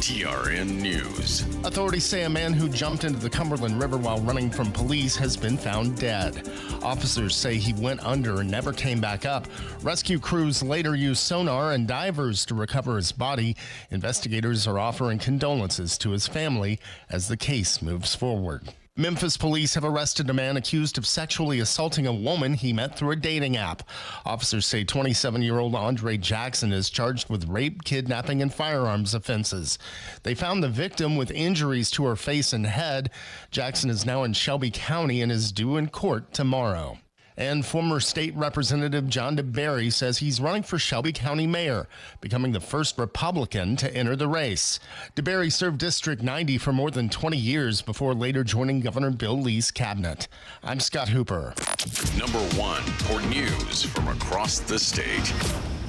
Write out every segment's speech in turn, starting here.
TRN News. Authorities say a man who jumped into the Cumberland River while running from police has been found dead. Officers say he went under and never came back up. Rescue crews later used sonar and divers to recover his body. Investigators are offering condolences to his family as the case moves forward. Memphis police have arrested a man accused of sexually assaulting a woman he met through a dating app. Officers say 27-year-old Andre Jackson is charged with rape, kidnapping, and firearms offenses. They found the victim with injuries to her face and head. Jackson is now in Shelby County and is due in court tomorrow. And former state representative John DeBerry says he's running for Shelby County mayor, becoming the first Republican to enter the race. DeBerry served District 90 for more than 20 years before later joining Governor Bill Lee's cabinet. I'm Scott Hooper. Number 1 for news from across the state.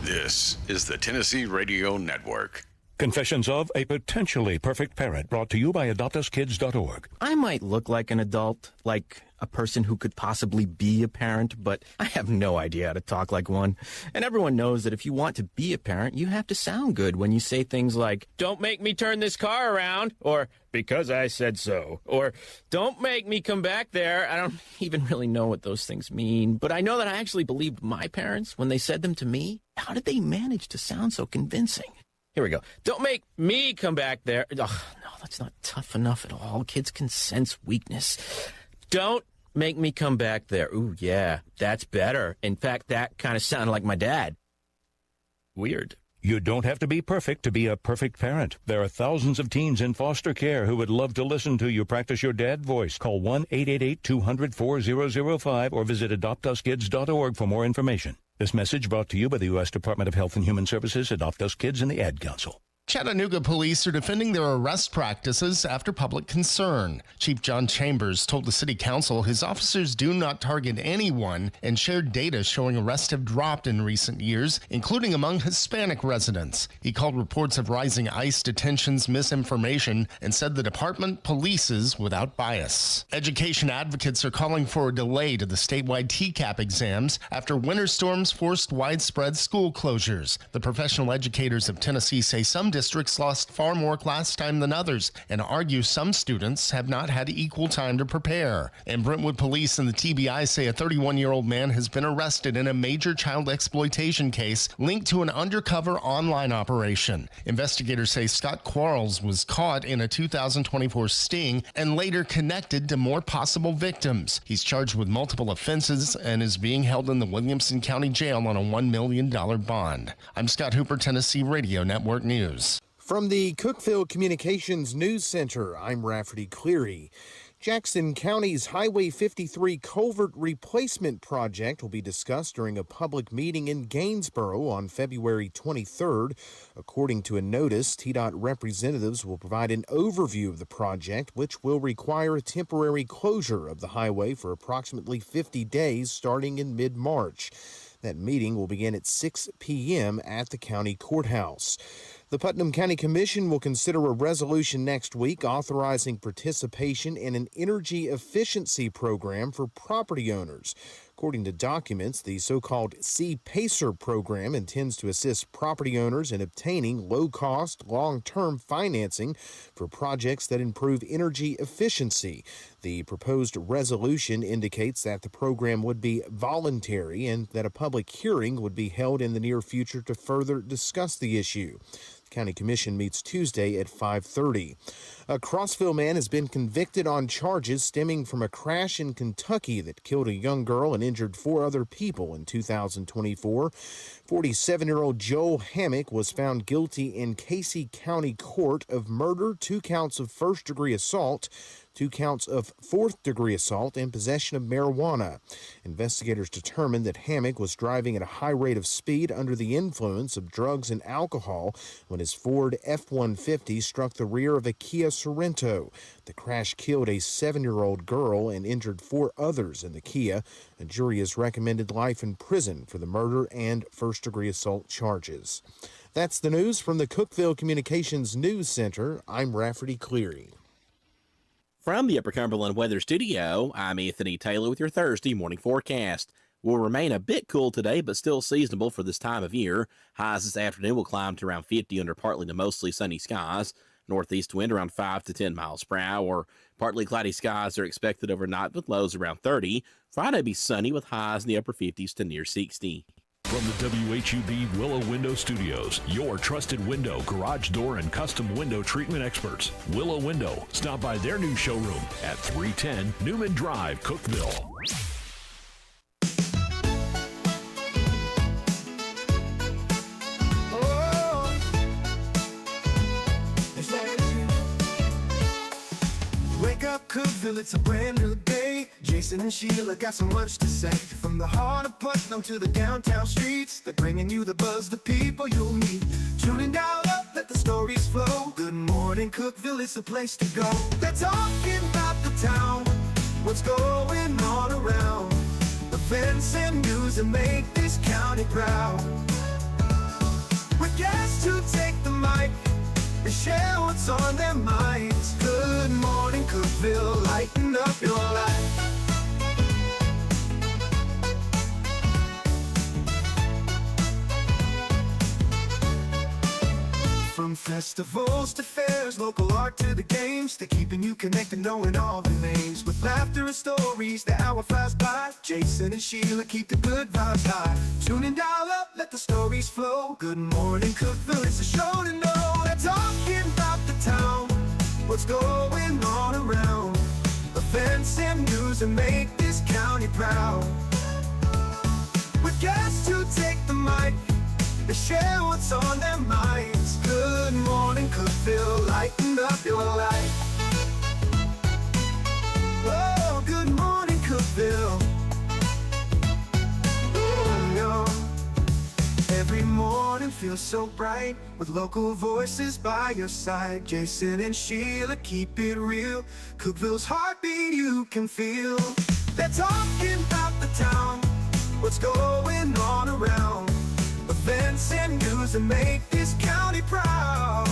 This is the Tennessee Radio Network. Confessions of a Potentially Perfect Parent, brought to you by AdoptUsKids.org. I might look like an adult, like a person who could possibly be a parent, but I have no idea how to talk like one. And everyone knows that if you want to be a parent, you have to sound good when you say things like, "Don't make me turn this car around," or "because I said so," or "don't make me come back there." I don't even really know what those things mean, but I know that I actually believed my parents when they said them to me. How did they manage to sound so convincing? Here we go. "Don't make me come back there." Oh, no, that's not tough enough at all. Kids can sense weakness. "Don't make me come back there." Ooh, yeah, that's better. In fact, that kind of sounded like my dad. Weird. You don't have to be perfect to be a perfect parent. There are thousands of teens in foster care who would love to listen to you practice your dad voice. Call 1-888-200-4005 or visit AdoptUsKids.org for more information. This message brought to you by the U.S. Department of Health and Human Services, Adopt Us Kids, and the Ad Council. Chattanooga police are defending their arrest practices after public concern. Chief John Chambers told the city council his officers do not target anyone and shared data showing arrests have dropped in recent years, including among Hispanic residents. He called reports of rising ICE detentions misinformation and said the department polices without bias. Education advocates are calling for a delay to the statewide TCAP exams after winter storms forced widespread school closures. The professional educators of Tennessee say some districts lost far more class time than others and argue some students have not had equal time to prepare. And Brentwood police and the TBI say a 31-year-old man has been arrested in a major child exploitation case linked to an undercover online operation. Investigators say Scott Quarles was caught in a 2024 sting and later connected to more possible victims. He's charged with multiple offenses and is being held in the Williamson County Jail on a $1 million bond. I'm Scott Hooper, Tennessee Radio Network News. From the Cookeville Communications News Center, I'm Rafferty Cleary. Jackson County's Highway 53 culvert replacement project will be discussed during a public meeting in Gainsboro on February 23rd. According to a notice, TDOT representatives will provide an overview of the project, which will require a temporary closure of the highway for approximately 50 days starting in mid-March. That meeting will begin at 6 p.m. at the county courthouse. The Putnam County Commission will consider a resolution next week authorizing participation in an energy efficiency program for property owners. According to documents, the so-called C-PACER program intends to assist property owners in obtaining low-cost, long-term financing for projects that improve energy efficiency. The proposed resolution indicates that the program would be voluntary and that a public hearing would be held in the near future to further discuss the issue. The County Commission meets Tuesday at 5:30. A Crossville man has been convicted on charges stemming from a crash in Kentucky that killed a young girl and injured 4 other people in 2024. 47-year-old Joel Hammock was found guilty in Casey County Court of murder, 2 counts of first-degree assault, 2 counts of fourth-degree assault, and possession of marijuana. Investigators determined that Hammock was driving at a high rate of speed under the influence of drugs and alcohol when his Ford F-150 struck the rear of a Kia Sorento. The crash killed a 7-year-old girl and injured 4 others in the Kia. A jury has recommended life in prison for the murder and first-degree assault charges. That's the news from the Cookeville Communications News Center. I'm Rafferty Cleary. From the Upper Cumberland Weather Studio, I'm Anthony Taylor with your Thursday morning forecast. Will remain a bit cool today, but still seasonable for this time of year. Highs this afternoon will climb to around 50 under partly to mostly sunny skies. Northeast wind around 5 to 10 miles per hour. Partly cloudy skies are expected overnight with lows around 30. Friday be sunny with highs in the upper 50s to near 60. From the WHUB Willow Window Studios, your trusted window, garage door, and custom window treatment experts. Willow Window. Stop by their new showroom at 310 Newman Drive, Cookeville. Wake up, Cookeville, it's a brand new day. Jason and Sheila got so much to say. From the heart of Putnam to the downtown streets, they're bringing you the buzz, the people you'll meet. Tuning dial up, let the stories flow. Good morning, Cookeville, it's the place to go. They're talking about the town, what's going on around. Events and news that make this county proud. With guests who take the mic, they share what's on their minds. Good morning, Cookeville, lighten up your life. From festivals to fairs, local art to the games, they're keeping you connected, knowing all the names. With laughter and stories, the hour flies by. Jason and Sheila keep the good vibes high. Tune and dial up, let the stories flow. Good morning, Cookeville, it's a show to know. They're talking about the town, what's going on around. Events and news that make this county proud. With guests who take the mic, they share what's on their minds. Good morning, Cookeville, lighten up your life. Oh, good morning, Cookeville. Every morning feels so bright with local voices by your side. Jason and Sheila keep it real. Cookeville's heartbeat you can feel. They're talking about the town, what's going on around. Events and news that make this county proud.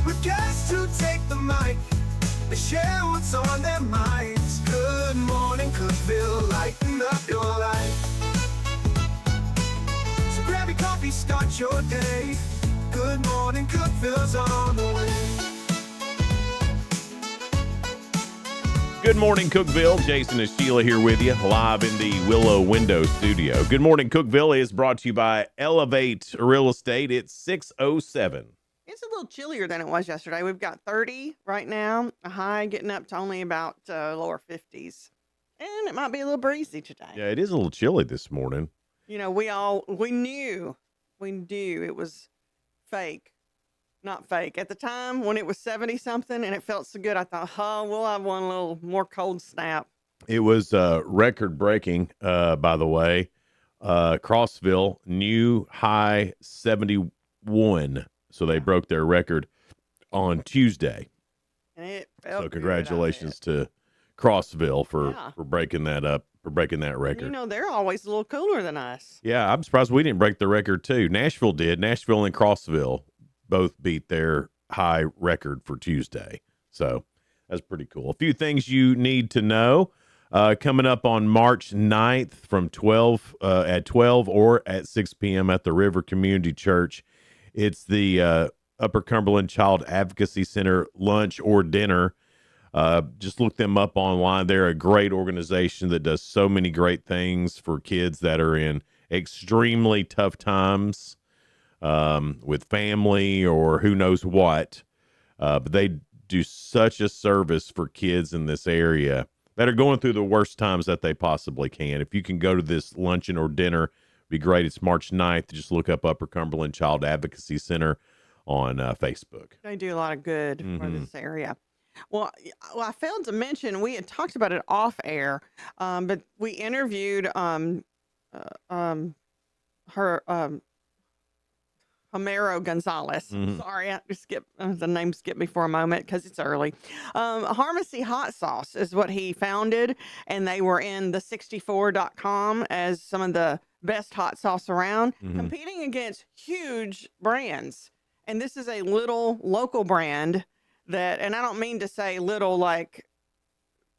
With guests who take the mic, they share what's on their minds. Good morning, Cookeville, lighten up your life. So grab your coffee, start your day. Good morning, Cookeville's on the way. Good morning, Cookeville. Jason and Sheila here with you, live in the Willow Window Studio. Good morning, Cookeville is brought to you by Elevate Real Estate. It's 6:07. It's a little chillier than it was yesterday. We've got 30 right now, a high getting up to only about lower 50s. And it might be a little breezy today. Yeah, it is a little chilly this morning. You know, we knew it was fake. Not fake. At the time when it was 70 something and it felt so good, I thought, oh, we'll have one little more cold snap. It was record breaking, by the way. Crossville, new high 71. So they broke their record on Tuesday. And it felt so congratulations to Crossville for breaking that up, for breaking that record. You know, they're always a little cooler than us. Yeah, I'm surprised we didn't break the record too. Nashville did. Nashville and Crossville both beat their high record for Tuesday. So that's pretty cool. A few things you need to know. Coming up on March 9th from 12 or at 6 p.m. at the River Community Church. It's the Upper Cumberland Child Advocacy Center lunch or dinner. Just look them up online. They're a great organization that does so many great things for kids that are in extremely tough times. With family or who knows what, but they do such a service for kids in this area that are going through the worst times that they possibly can. If you can go to this luncheon or dinner, it'd be great. It's March 9th. Just look up Upper Cumberland Child Advocacy Center on Facebook. They do a lot of good for this area. Well, I failed to mention, we had talked about it off air, but we interviewed Homero Gonzalez. Sorry, I just the name skipped me for a moment because it's early. Harmacy Hot Sauce is what he founded, and they were in the 64.com as some of the best hot sauce around, competing against huge brands. And this is a little local brand that, and I don't mean to say little like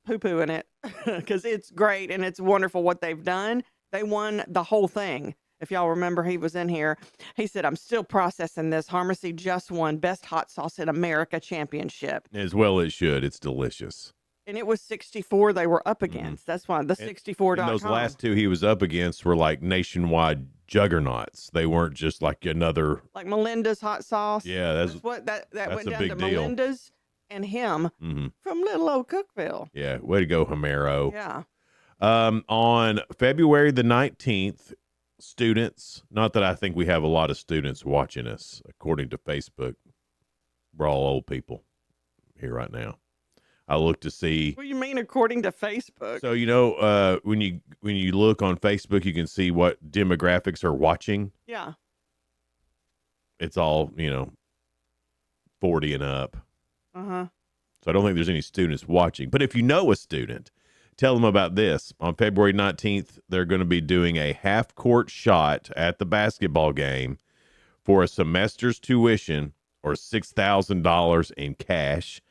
poo-poo in it, because it's great and it's wonderful what they've done. They won the whole thing. If y'all remember, he was in here. He said, I'm still processing this. Harmacy just won Best Hot Sauce in America Championship. As well it should. It's delicious. And it was 64 they were up against. That's why the 64.com. And those last two he was up against were like nationwide juggernauts. They weren't just like another. Like Melinda's Hot Sauce. Yeah, that's what that went a down big to deal. Melinda's and him from little old Cookeville. Yeah, way to go, Homero. Yeah. On February the 19th, students, not that I think we have a lot of students watching us, according to Facebook. We're all old people here right now. I look to see. What do you mean according to Facebook? So, when you look on Facebook, you can see what demographics are watching. Yeah. It's all, 40 and up. Uh-huh. So I don't think there's any students watching. But if you know a student, tell them about this. On February 19th, they're going to be doing a half-court shot at the basketball game for a semester's tuition or $6,000 in cash.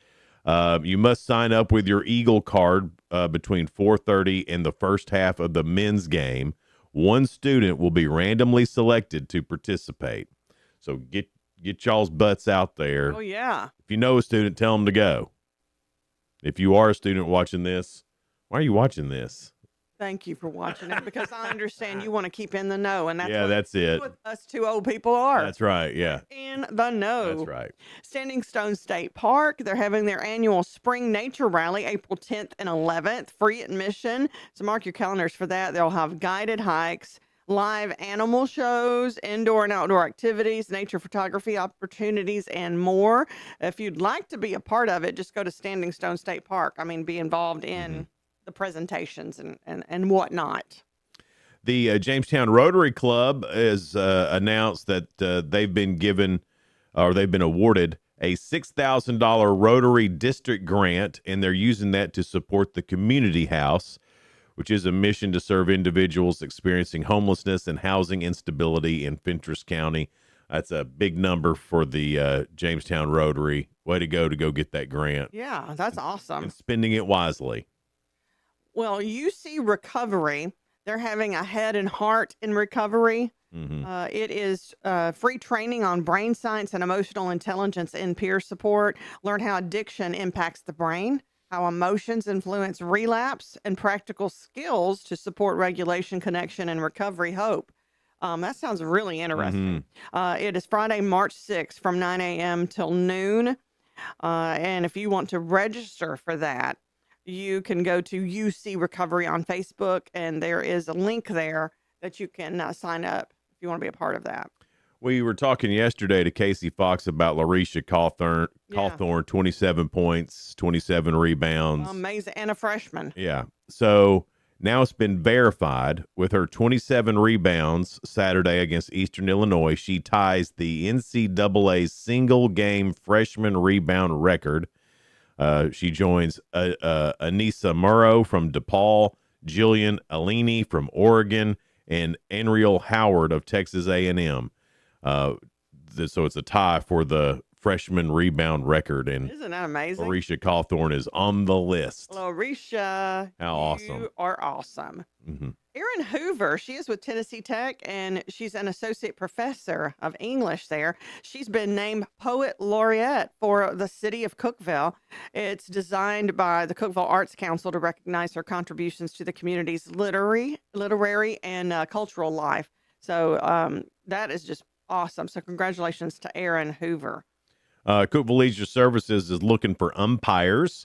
You must sign up with your Eagle card between 4:30 and the first half of the men's game. One student will be randomly selected to participate. So get y'all's butts out there. Oh, yeah. If you know a student, tell them to go. If you are a student watching this, why are you watching this? Thank you for watching it, because I understand you want to keep in the know, and that's it. what us two old people are. That's right. Yeah. In the know. That's right. Standing Stone State Park, they're having their annual Spring Nature Rally April 10th and 11th, free admission. So mark your calendars for that. They'll have guided hikes, live animal shows, indoor and outdoor activities, nature photography opportunities, and more. If you'd like to be a part of it, just go to Standing Stone State Park. Be involved in the presentations and whatnot. The Jamestown Rotary Club has announced that they've been awarded a $6,000 Rotary District grant, and they're using that to support the Community House, which is a mission to serve individuals experiencing homelessness and housing instability in Fentress County. That's a big number for the Jamestown Rotary. Way to go get that grant. Yeah, that's awesome. And spending it wisely. Well, UC Recovery, they're having a head and heart in recovery. It is free training on brain science and emotional intelligence and peer support. Learn how addiction impacts the brain, how emotions influence relapse, and practical skills to support regulation, connection, and recovery hope. That sounds really interesting. It is Friday, March 6th from 9 a.m. till noon. And if you want to register for that, you can go to UC Recovery on Facebook, and there is a link there that you can sign up if you want to be a part of that. We were talking yesterday to Casey Fox about Larisha Cawthorn, 27 points, 27 rebounds. Amazing. And a freshman. Yeah. So now it's been verified with her 27 rebounds Saturday against Eastern Illinois. She ties the NCAA single game freshman rebound record. She joins Anissa Murrow from DePaul, Jillian Alini from Oregon, and Enriel Howard of Texas A&M. So it's a tie for the freshman rebound record. And isn't that amazing? Larisha Cawthorn is on the list. Larisha, how awesome. You are awesome. Erin Hoover, she is with Tennessee Tech, and she's an associate professor of English there. She's been named Poet Laureate for the city of Cookeville. It's designed by the Cookeville Arts Council to recognize her contributions to the community's literary and cultural life. So that is just awesome. So congratulations to Erin Hoover. Cookeville Leisure Services is looking for umpires.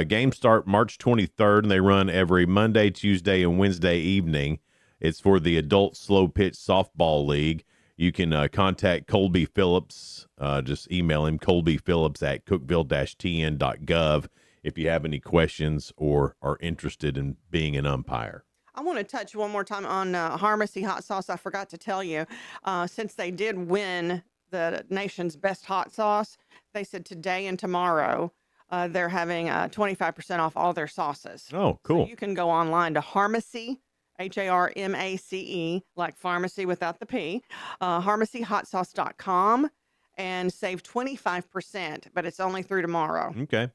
Games start March 23rd, and they run every Monday, Tuesday, and Wednesday evening. It's for the Adult Slow Pitch Softball League. You can contact Colby Phillips. Just email him, colbyphillips@cookeville-tn.gov if you have any questions or are interested in being an umpire. I want to touch one more time on Harmacy Hot Sauce. I forgot to tell you, since they did win the nation's best hot sauce, they said today and tomorrow they're having 25% off all their sauces. Oh, cool. So you can go online to Harmacy, Harmace, like pharmacy without the P, harmacyhotsauce.com, and save 25%, but it's only through tomorrow. Okay.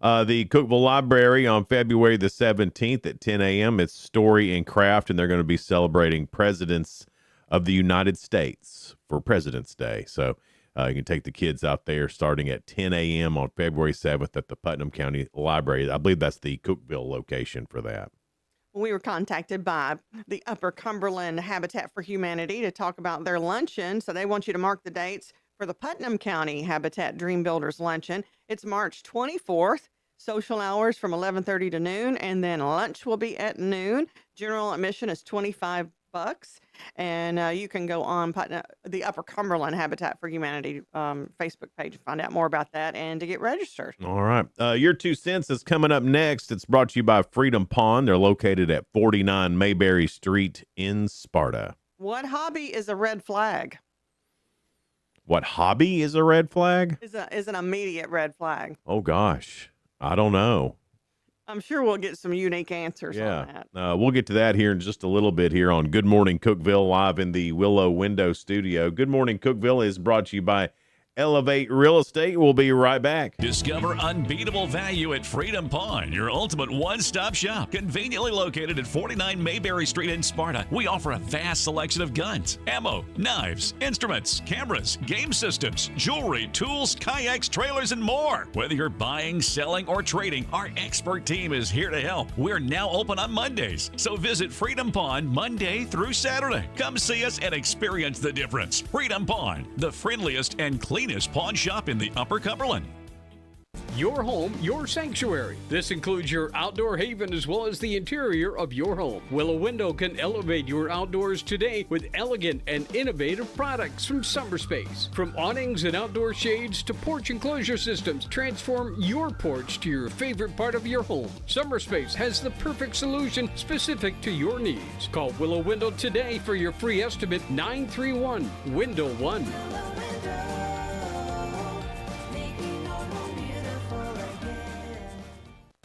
The Cookeville Library on February the 17th at 10 a.m. It's Story and Craft, and they're going to be celebrating President's of the United States for President's Day. So you can take the kids out there starting at 10 a.m. on February 7th at the Putnam County Library. I believe that's the Cookeville location for that. We were contacted by the Upper Cumberland Habitat for Humanity to talk about their luncheon. So they want you to mark the dates for the Putnam County Habitat Dream Builders Luncheon. It's March 24th. Social hours from 11:30 to noon, and then lunch will be at noon. General admission is $25. And you can go on the Upper Cumberland Habitat for Humanity Facebook page to find out more about that and to get registered. All right. Your 2 cents is coming up next. It's brought to you by Freedom Pond. They're located at 49 Mayberry Street in Sparta. What hobby is a red flag? What hobby is a red flag? Is an immediate red flag. Oh, gosh. I don't know. I'm sure we'll get some unique answers on that. We'll get to that here in just a little bit here on Good Morning Cookeville, live in the Willow Window Studio. Good Morning Cookeville is brought to you by Elevate Real Estate. We'll be right back. Discover unbeatable value at Freedom Pond, your ultimate one-stop shop. Conveniently located at 49 Mayberry Street in Sparta, we offer a vast selection of guns, ammo, knives, instruments, cameras, game systems, jewelry, tools, kayaks, trailers, and more. Whether you're buying, selling, or trading, our expert team is here to help. We're now open on Mondays, so visit Freedom Pond Monday through Saturday. Come see us and experience the difference. Freedom Pond, the friendliest and cleanest pawn shop in the Upper Cumberland. Your home, your sanctuary. This includes your outdoor haven as well as the interior of your home. Willow Window can elevate your outdoors today with elegant and innovative products from Summer Space. From awnings and outdoor shades to porch enclosure systems, transform your porch to your favorite part of your home. Summer Space has the perfect solution specific to your needs. Call Willow Window today for your free estimate, 931-WINDOW-1.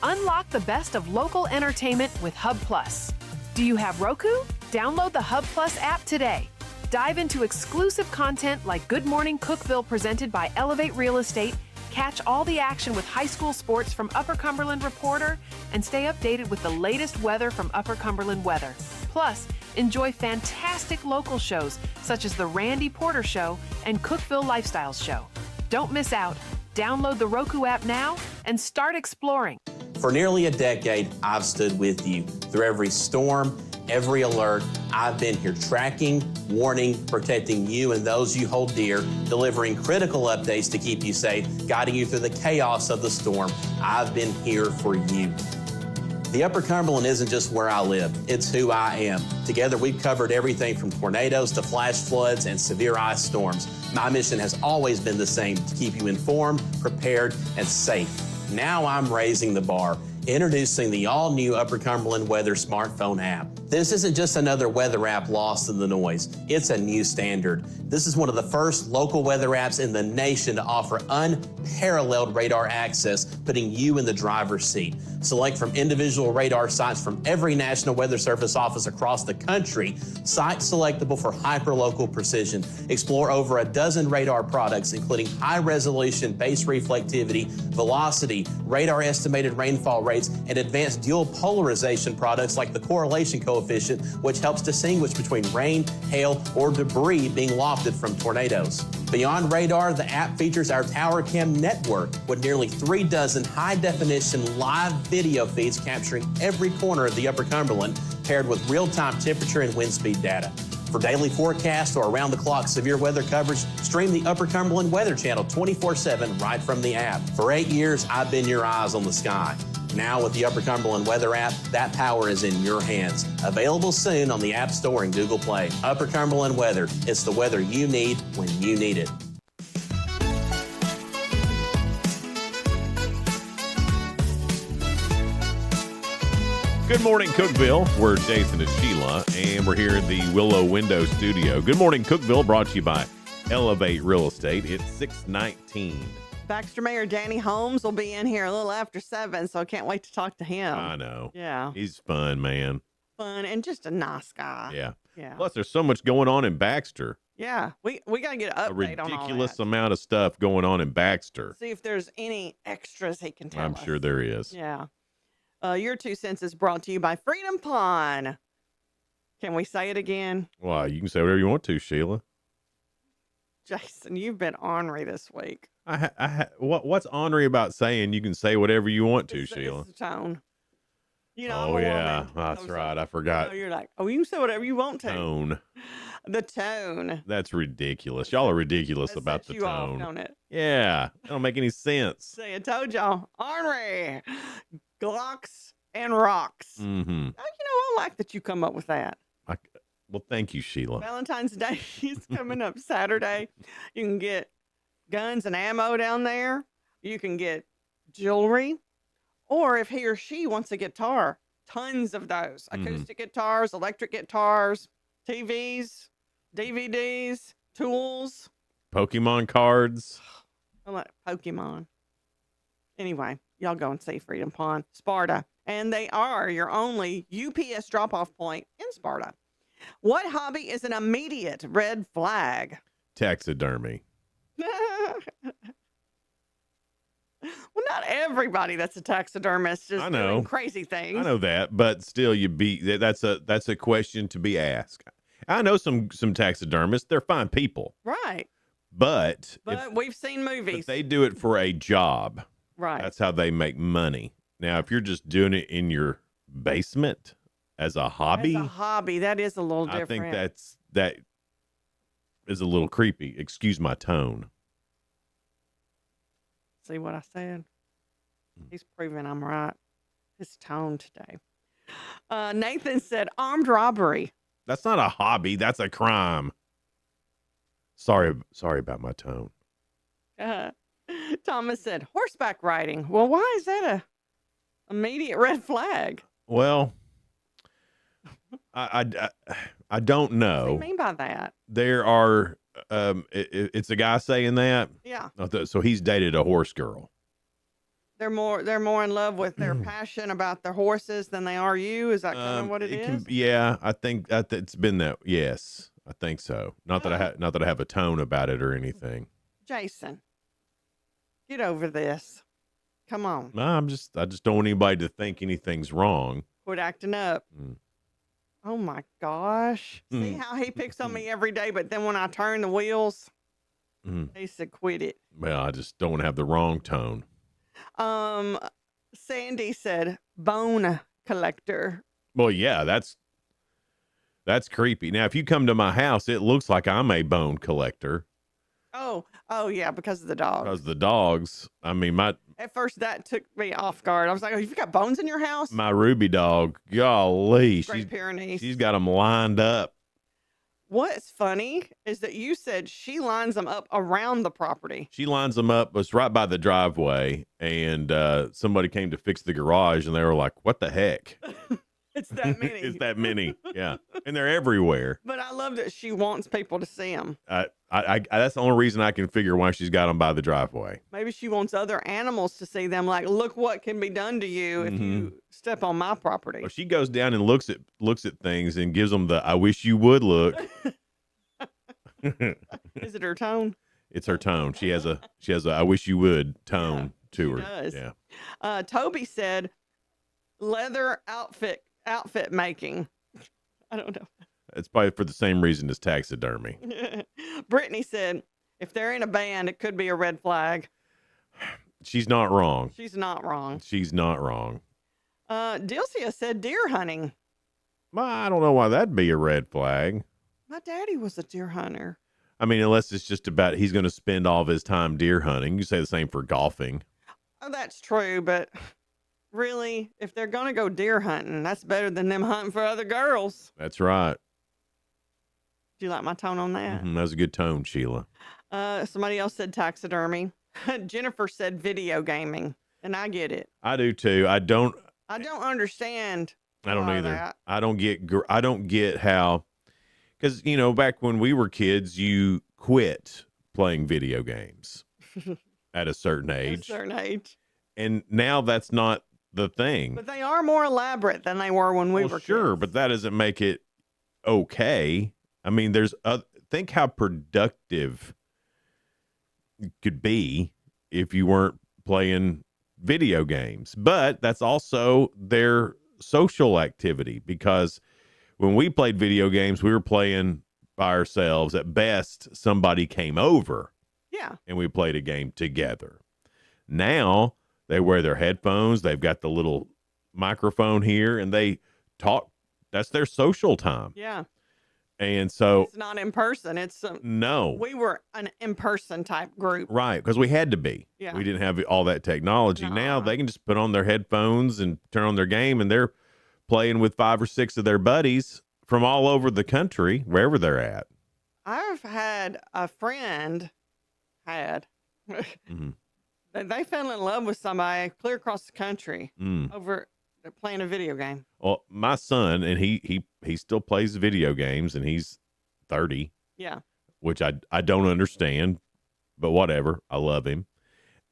Unlock the best of local entertainment with Hub Plus. Do you have Roku? Download the Hub Plus app today. Dive into exclusive content like Good Morning Cookeville presented by Elevate Real Estate, catch all the action with high school sports from Upper Cumberland Reporter, and stay updated with the latest weather from Upper Cumberland Weather. Plus, enjoy fantastic local shows such as The Randy Porter Show and Cookeville Lifestyles Show. Don't miss out. Download the Roku app now and start exploring. For nearly a decade, I've stood with you. Through every storm, every alert, I've been here tracking, warning, protecting you and those you hold dear, delivering critical updates to keep you safe, guiding you through the chaos of the storm. I've been here for you. The Upper Cumberland isn't just where I live, it's who I am. Together, we've covered everything from tornadoes to flash floods and severe ice storms. My mission has always been the same, to keep you informed, prepared, and safe. Now I'm raising the bar, introducing the all-new Upper Cumberland Weather smartphone app. This isn't just another weather app lost in the noise. It's a new standard. This is one of the first local weather apps in the nation to offer unparalleled radar access, putting you in the driver's seat. Select from individual radar sites from every National Weather Service office across the country, sites selectable for hyper-local precision. Explore over a dozen radar products, including high-resolution base reflectivity, velocity, radar estimated rainfall rates, and advanced dual polarization products like the correlation coefficient, which helps distinguish between rain, hail, or debris being lofted from tornadoes. Beyond radar, the app features our Tower Cam network with nearly 3 dozen high-definition live video feeds capturing every corner of the Upper Cumberland, paired with real-time temperature and wind speed data. For daily forecasts or around-the-clock severe weather coverage, stream the Upper Cumberland Weather Channel 24/7 right from the app. For 8 years, I've been your eyes on the sky. Now with the Upper Cumberland Weather app, that power is in your hands. Available soon on the App Store and Google Play. Upper Cumberland Weather. It's the weather you need when you need it. Good morning, Cookeville. We're Jason and Sheila, and we're here in the Willow Window Studio. Good morning, Cookeville, brought to you by Elevate Real Estate. It's 6:19. Baxter Mayor Danny Holmes will be in here a little after 7, so I can't wait to talk to him. I know. Yeah. He's fun, man. Fun and just a nice guy. Yeah. Yeah. Plus, there's so much going on in Baxter. Yeah. We got to get an update on all Ridiculous that. amount of stuff going on in Baxter. See if there's any extras he can tell I'm us. sure there is. Yeah. Your 2 cents is brought to you by Freedom Pond. Can we say it again? Well, you can say whatever you want to, Sheila. Jason, you've been ornery this week. What's ornery about saying you can say whatever you want to, Sheila? It's the tone. You know, Oh, I'm a yeah. woman. That's So- right. I so, forgot. you know, you're like, oh, you can say whatever you want to. Tone. The tone. That's ridiculous. Y'all are ridiculous That about sets the you off, tone. don't it? Yeah. That don't make any sense. See, I told y'all. Ornery. Glocks and rocks. Mm-hmm. Oh, I like that you come up with that. Well, thank you, Sheila. Valentine's Day is coming up Saturday. You can get guns and ammo down there. You can get jewelry. Or if he or she wants a guitar, tons of those. Acoustic guitars, electric guitars, TVs, DVDs, tools. Pokemon cards. I like Pokemon. Anyway, y'all go and see Freedom Pond, Sparta. And they are your only UPS drop-off point in Sparta. What hobby is an immediate red flag? Taxidermy. Well, not everybody that's a taxidermist is I know. doing crazy things. I know that, but still, that's a question to be asked. I know some taxidermists; they're fine people, Right. but We've seen if movies. they do it for a job, Right. that's how they make money. Now, if you're just doing it in your basement as a hobby, As a hobby, that is a little I different. think that is a little creepy. Excuse my tone. See what I said? He's proving I'm right. His tone today. Nathan said armed robbery. That's not a hobby. That's a crime. Sorry about my tone. Thomas said horseback riding. Well, why is that a immediate red flag? Well, I don't What do know. you mean by that? There are it's a guy saying that. Yeah. So he's dated a horse girl. They're more in love with their passion about their horses than they are you. Is that kind of what it is? Yeah, I think that it's been that. Yes, I think so. Not that I have a tone about it or anything. Jason, get over this. Come on. No, I just don't want anybody to think anything's wrong. Quit acting up. Mm. Oh my gosh. See how he picks on me every day, but then when I turn the wheels, he said, quit it. Well, I just don't want to have the wrong tone. Sandy said, bone collector. Well, yeah, that's creepy. Now, if you come to my house, it looks like I'm a bone collector. Oh yeah, because of the dog. Because the dogs, I mean, At first, that took me off guard. I was like, oh, you've got bones in your house? my Ruby dog, golly, Great Pyrenees. she's got them lined up. What's funny is that you said she lines them up around the property. She lines them up. It's right by the driveway, and somebody came to fix the garage, and they were like, "What the heck?" It's that many. It's that many, yeah, and they're everywhere. But I love that she wants people to see them. I that's the only reason I can figure why she's got them by the driveway. Maybe she wants other animals to see them. Like, look what can be done to you if you step on my property. Well, she goes down and looks at things and gives them the "I wish you would" look. Is it her tone? It's her tone. She has a "I wish you would" tone to her. Does. Yeah. Toby said leather outfit making. I don't know. It's probably for the same reason as taxidermy. Brittany said if they're in a band, it could be a red flag. She's not wrong. She's not wrong. She's not wrong. Dilcia said deer hunting. Well, I don't know why that'd be a red flag. My daddy was a deer hunter. I mean, unless it's just about he's going to spend all of his time deer hunting. You say the same for golfing. Oh, that's true, but really, if they're going to go deer hunting, that's better than them hunting for other girls. That's right. Do you like my tone on that? That was a good tone, Sheila. Somebody else said taxidermy. Jennifer said video gaming, and I get it. I do too. I don't understand. I don't either. That. I don't get how, because back when we were kids, you quit playing video games at a certain age. And now that's not the thing. But they are more elaborate than they were when we were sure, kids. but that doesn't make it okay. I mean, think how productive it could be if you weren't playing video games. But that's also their social activity, because when we played video games, we were playing by ourselves. At best, somebody came over. Yeah. And we played a game together. Now they wear their headphones. They've got the little microphone here, and they talk. That's their social time. Yeah. And so it's not in person. It's no. We were an in-person type group. Right, because we had to be. Yeah. We didn't have all that technology. Now they can just put on their headphones and turn on their game, and they're playing with 5 or 6 of their buddies from all over the country, wherever they're at. I've had a friend they fell in love with somebody clear across the country over playing a video game. Well, my son, and he still plays video games, and he's 30. Yeah. Which I don't understand, but whatever. I love him.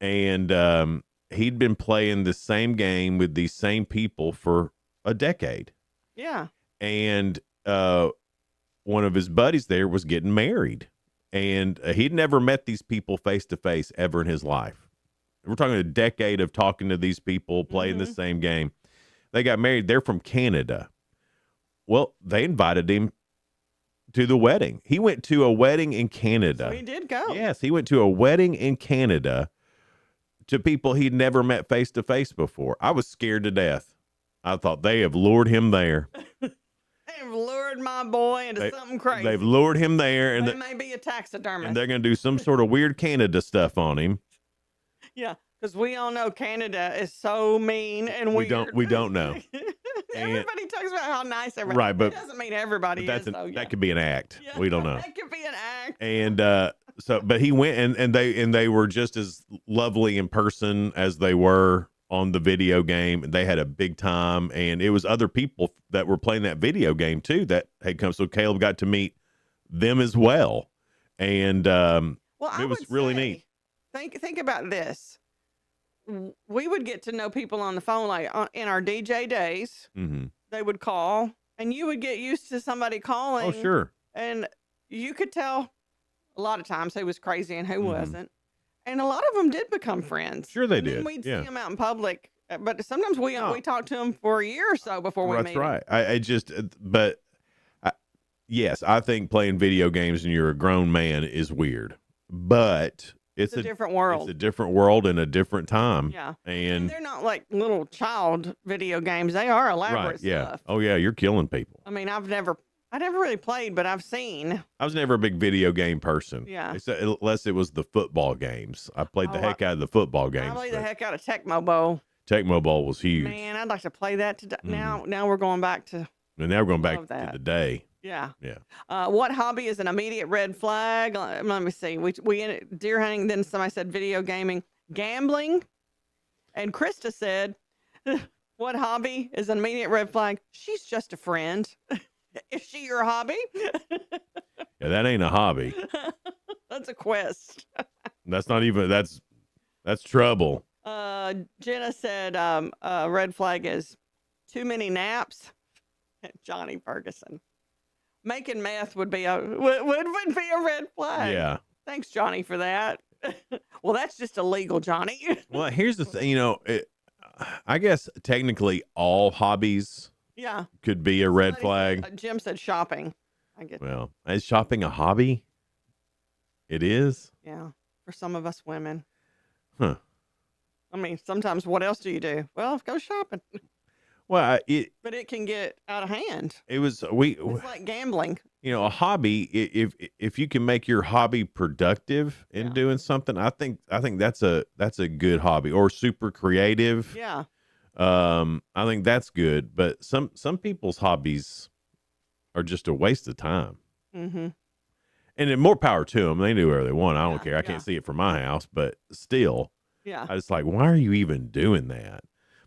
And he'd been playing the same game with these same people for a decade. Yeah. And one of his buddies there was getting married. And he'd never met these people face to face ever in his life. We're talking a decade of talking to these people, playing the same game. They got married. They're from Canada. Well, they invited him to the wedding. He went to a wedding in Canada. So he did go. Yes, he went to a wedding in Canada to people he'd never met face to face before. I was scared to death. I thought they have lured him there. They've lured my boy into something crazy. They've lured him there, and they may be a taxidermist. and they're going to do some sort of weird Canada stuff on him. Yeah, because we all know Canada is so mean and weird. We don't know. Everybody talks about how nice everybody. Right, but it doesn't mean everybody is. That could be an act. Yeah, We don't know. That could be an act. And but he went, and they were just as lovely in person as they were on the video game. They had a big time, and it was other people that were playing that video game too that had come. So Caleb got to meet them as well, and it was really neat. Think about this. We would get to know people on the phone, like in our DJ days. Mm-hmm. They would call, and you would get used to somebody calling. Oh, sure. And you could tell a lot of times who was crazy and who wasn't. And a lot of them did become friends. Sure, they and did. Then we'd yeah. see them out in public, but sometimes we talked to them for a year or so before we That's meet. right. Yes, I think playing video games when you're a grown man is weird, but it's a different world. It's a different world and a different time. Yeah. And they're not like little child video games. They are elaborate right. Yeah. stuff. Oh yeah. You're killing people. I mean, I never really played, but I've seen. I was never a big video game person. Yeah. Unless it was the football games. I played the heck out of the football games. I played the heck out of Tecmo Bowl. Tecmo Bowl was huge. Man, I'd like to play that today. Now we're going back to. And now we're going back to the day. Yeah. Yeah. What hobby is an immediate red flag? Let me see. We ended deer hunting. Then somebody said video gaming, gambling, and Krista said, "What hobby is an immediate red flag? She's just a friend." Is she your hobby? Yeah, that ain't a hobby. That's a quest. That's not even. That's trouble. Jenna said, "Red flag is too many naps." Johnny Ferguson. Making meth would be a red flag. Yeah. Thanks, Johnny, for that. Well, that's just illegal, Johnny. Well, here's the thing. I guess technically all hobbies could be a red flag. Jim said shopping. I get Well, is shopping a hobby? It is? Yeah, for some of us women. Huh. I mean, sometimes what else do you do? Well, go shopping. Well, but it can get out of hand. It's like gambling. A hobby. If you can make your hobby productive in doing something, I think that's a good hobby, or super creative. Yeah. I think that's good. But some people's hobbies are just a waste of time. Mm-hmm. And then more power to them. They do whatever they want. I don't care. I can't see it from my house, but still. Yeah. I was like, why are you even doing that?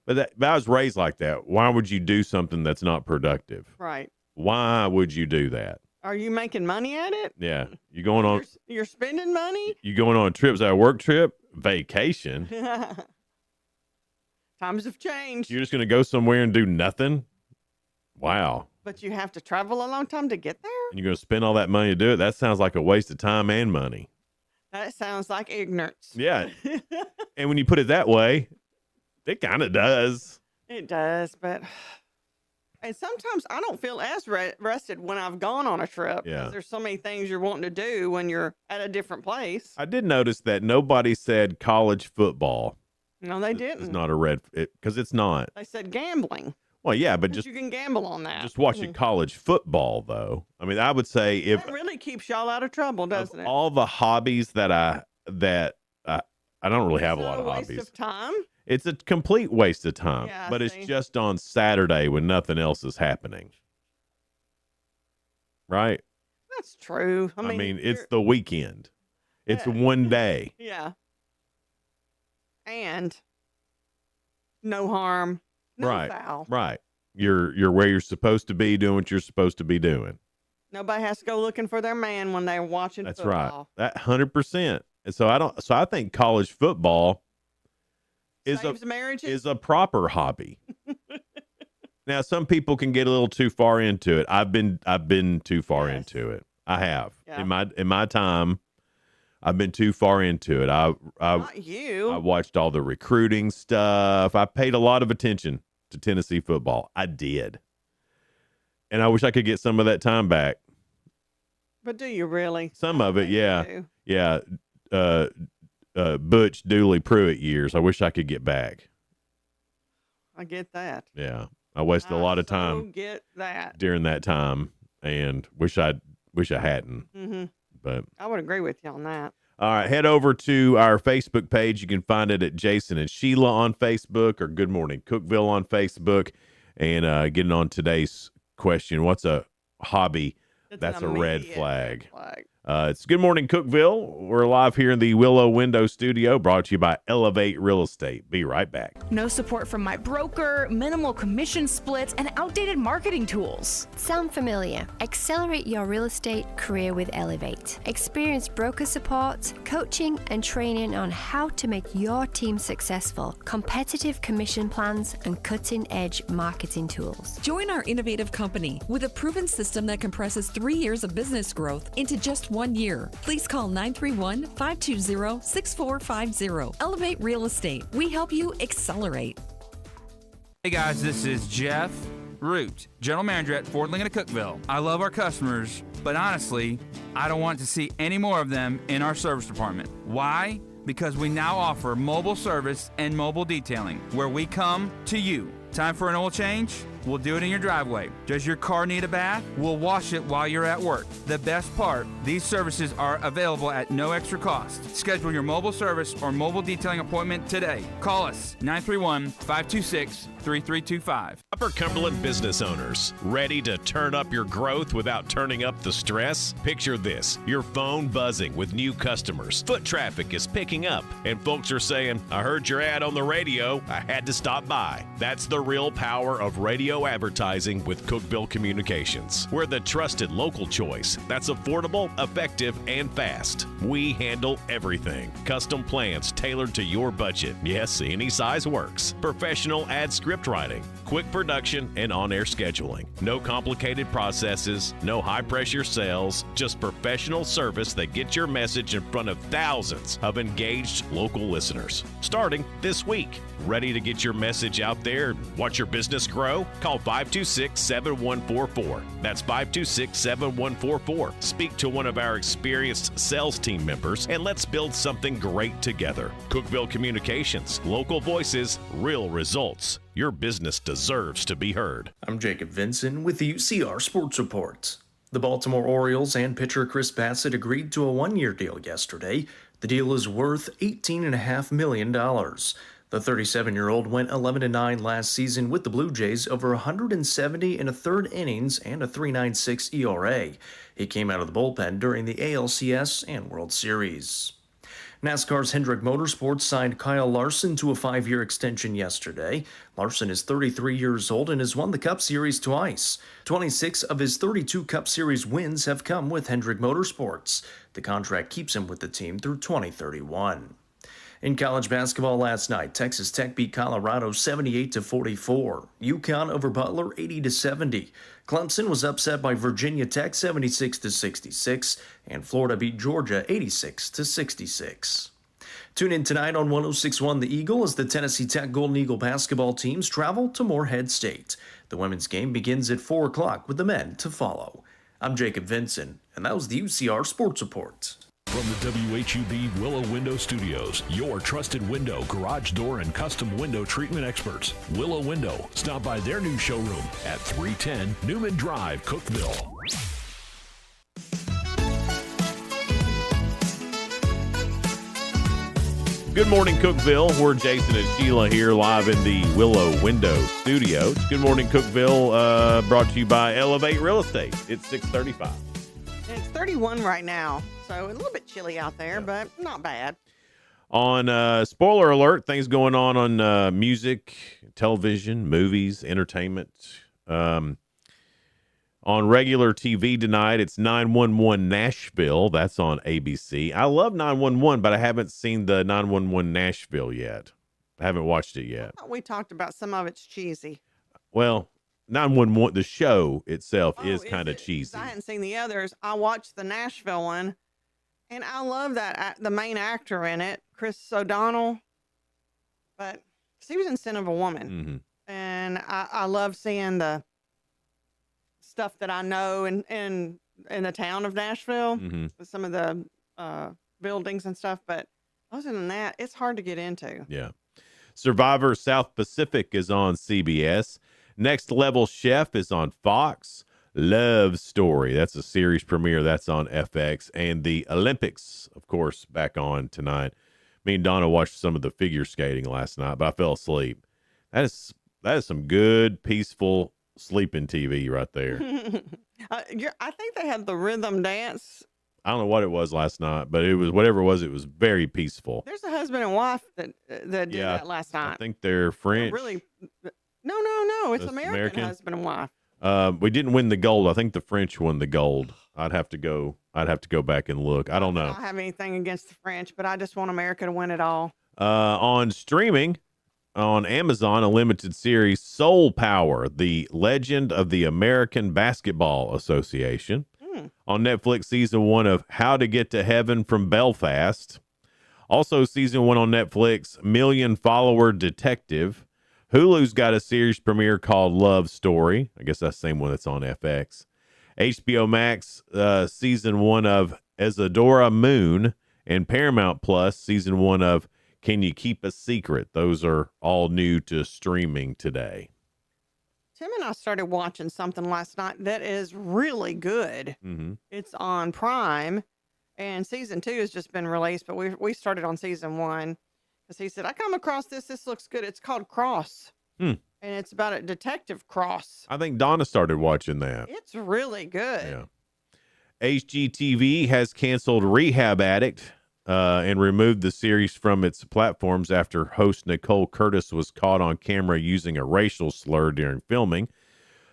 But I was raised like that. Why would you do something that's not productive? Right. Why would you do that? Are you making money at it? Yeah. You going on? You're spending money? You going on trips? That a work trip? Vacation? Times have changed. You're just going to go somewhere and do nothing? Wow. But you have to travel a long time to get there? And you're going to spend all that money to do it? That sounds like a waste of time and money. That sounds like ignorance. Yeah. And when you put it that way, it kind of does. It does, but And sometimes I don't feel as rested when I've gone on a trip. Yeah. 'Cause there's so many things you're wanting to do when you're at a different place. I did notice that nobody said college football. No, they It's didn't. not a red, because it's not. They said gambling. Well, yeah, but But you can gamble on that. just watching college football, though. I mean, I would say if That really keeps y'all out of trouble, doesn't it? all the hobbies that I don't really have a lot of waste hobbies. of time. It's a complete waste of time. Yeah, but it's see. just on Saturday when nothing else is happening. Right? That's true. I mean, it's you're- the weekend. It's Yeah. one day. Yeah. And no harm, no right. foul. Right. You're where you're supposed to be, doing what you're supposed to be doing. Nobody has to go looking for their man when they're watching That's football. right. That 100%. And so I think college football Saves marriages. is a proper hobby. Now, some people can get a little too far into it. I've been too far into it. I have. Yeah. In my time, I've been too far into it. Not you. I watched all the recruiting stuff. I paid a lot of attention to Tennessee football. I did. And I wish I could get some of that time back. But do you really? Some of it, yeah. do. Yeah. Butch Dooley Pruitt years. I wish I could get back. I get that. Yeah. I wasted a lot of time Get that. during that time and wish I hadn't. Mm-hmm. But I would agree with you on that. all right, head over to our Facebook page. You can find it at Jason and Sheila on Facebook or Good Morning Cookeville on Facebook. And getting on today's question, what's a hobby that's a red immediate flag? flag. It's Good Morning Cookeville. We're live here in the Willow Window Studio, brought to you by Elevate Real Estate. Be right back. No support from my broker, minimal commission splits, and outdated marketing tools. Sound familiar? Accelerate your real estate career with Elevate. Experience broker support, coaching, and training on how to make your team successful, competitive commission plans, and cutting-edge marketing tools. Join our innovative company with a proven system that compresses 3 years of business growth into just 1 year. Please call 931-520-6450. Elevate Real Estate. We help you accelerate. Hey guys, this is Jeff Root, General Manager at Ford Lincoln of Cookeville. I love our customers, but honestly, I don't want to see any more of them in our service department. Why? Because we now offer mobile service and mobile detailing, where we come to you. Time for an oil change? We'll do it in your driveway. Does your car need a bath? We'll wash it while you're at work. The best part, these services are available at no extra cost. Schedule your mobile service or mobile detailing appointment today. Call us 931-526-3325. Upper Cumberland business owners, ready to turn up your growth without turning up the stress? Picture this, your phone buzzing with new customers. Foot traffic is picking up, and folks are saying, I heard your ad on the radio, I had to stop by. That's the real power of radio advertising with Cookeville Communications. We're the trusted local choice that's affordable, effective, and fast. We handle everything. Custom plans tailored to your budget. Yes, any size works. Professional ad script writing, quick production, and on-air scheduling. No complicated processes, no high-pressure sales, just professional service that gets your message in front of thousands of engaged local listeners. Starting this week. Ready to get your message out there and watch your business grow? Call 526-7144. That's 526-7144. Speak to one of our experienced sales team members and let's build something great together. Cookeville Communications, local voices, real results. Your business deserves to be heard. I'm Jacob Vinson with the UCR Sports Report. The Baltimore Orioles and pitcher Chris Bassett agreed to a one-year deal yesterday. The deal is worth $18.5 million. The 37-year-old went 11-9 last season with the Blue Jays over 170 and a third innings and a 3.96 ERA. He came out of the bullpen during the ALCS and World Series. NASCAR's Hendrick Motorsports signed Kyle Larson to a 5-year extension yesterday. Larson is 33 years old and has won the Cup Series twice. 26 of his 32 Cup Series wins have come with Hendrick Motorsports. The contract keeps him with the team through 2031. In college basketball last night, Texas Tech beat Colorado 78-44. UConn over Butler 80-70. Clemson was upset by Virginia Tech 76-66, and Florida beat Georgia 86-66. Tune in tonight on 106.1 The Eagle as the Tennessee Tech Golden Eagle basketball teams travel to Morehead State. The women's game begins at 4 o'clock with the men to follow. I'm Jacob Vinson, and that was the UCR Sports Report. From the WHUB Willow Window Studios, your trusted window, garage door, and custom window treatment experts. Willow Window. Stop by their new showroom at 310 Newman Drive, Cookeville. Good morning, Cookeville. We're Jason and Sheila here live in the Willow Window Studios. Good morning, Cookeville, brought to you by Elevate Real Estate. It's 6:35. It's 31 right now, so a little bit chilly out there, but not bad. On spoiler alert, things going on music, television, movies, entertainment. On regular TV tonight, it's 911 Nashville. That's on ABC. I love 911, but I haven't seen the 911 Nashville yet. I haven't watched it yet. I thought we talked about some of it's cheesy. Well, 911, the show itself is kind of cheesy. I hadn't seen the others. I watched the Nashville one, and I love that the main actor in it, Chris O'Donnell. But he was in Sin of a Woman, and I love seeing the stuff that I know in the town of Nashville, some of the buildings and stuff. But other than that, it's hard to get into. Yeah. Survivor South Pacific is on CBS. Next Level Chef is on Fox. Love Story, that's a series premiere. That's on FX. And the Olympics, of course, back on tonight. Me and Donna watched some of the figure skating last night, but I fell asleep. That is some good, peaceful sleeping TV right there. I think they had the rhythm dance. I don't know what it was last night, but it was whatever it was very peaceful. There's a husband and wife that did that last night. I think they're French. Really? No. It's American husband and wife. We didn't win the gold. I think the French won the gold. I'd have to go back and look. I don't know. I don't have anything against the French, but I just want America to win it all. On streaming, on Amazon, a limited series, Soul Power, the Legend of the American Basketball Association. On Netflix, season 1 of How to Get to Heaven from Belfast. Also, season 1 on Netflix, Million Follower Detective. Hulu's got a series premiere called Love Story. I guess that's the same one that's on FX. HBO Max, season 1 of Isadora Moon. And Paramount Plus, season 1 of Can You Keep a Secret? Those are all new to streaming today. Tim and I started watching something last night that is really good. It's on Prime, and season 2 has just been released, but we started on season 1 because he said, I come across this. This looks good. It's called Cross, and it's about a detective Cross. I think Donna started watching that. It's really good. Yeah. HGTV has canceled Rehab Addict and removed the series from its platforms after host Nicole Curtis was caught on camera using a racial slur during filming.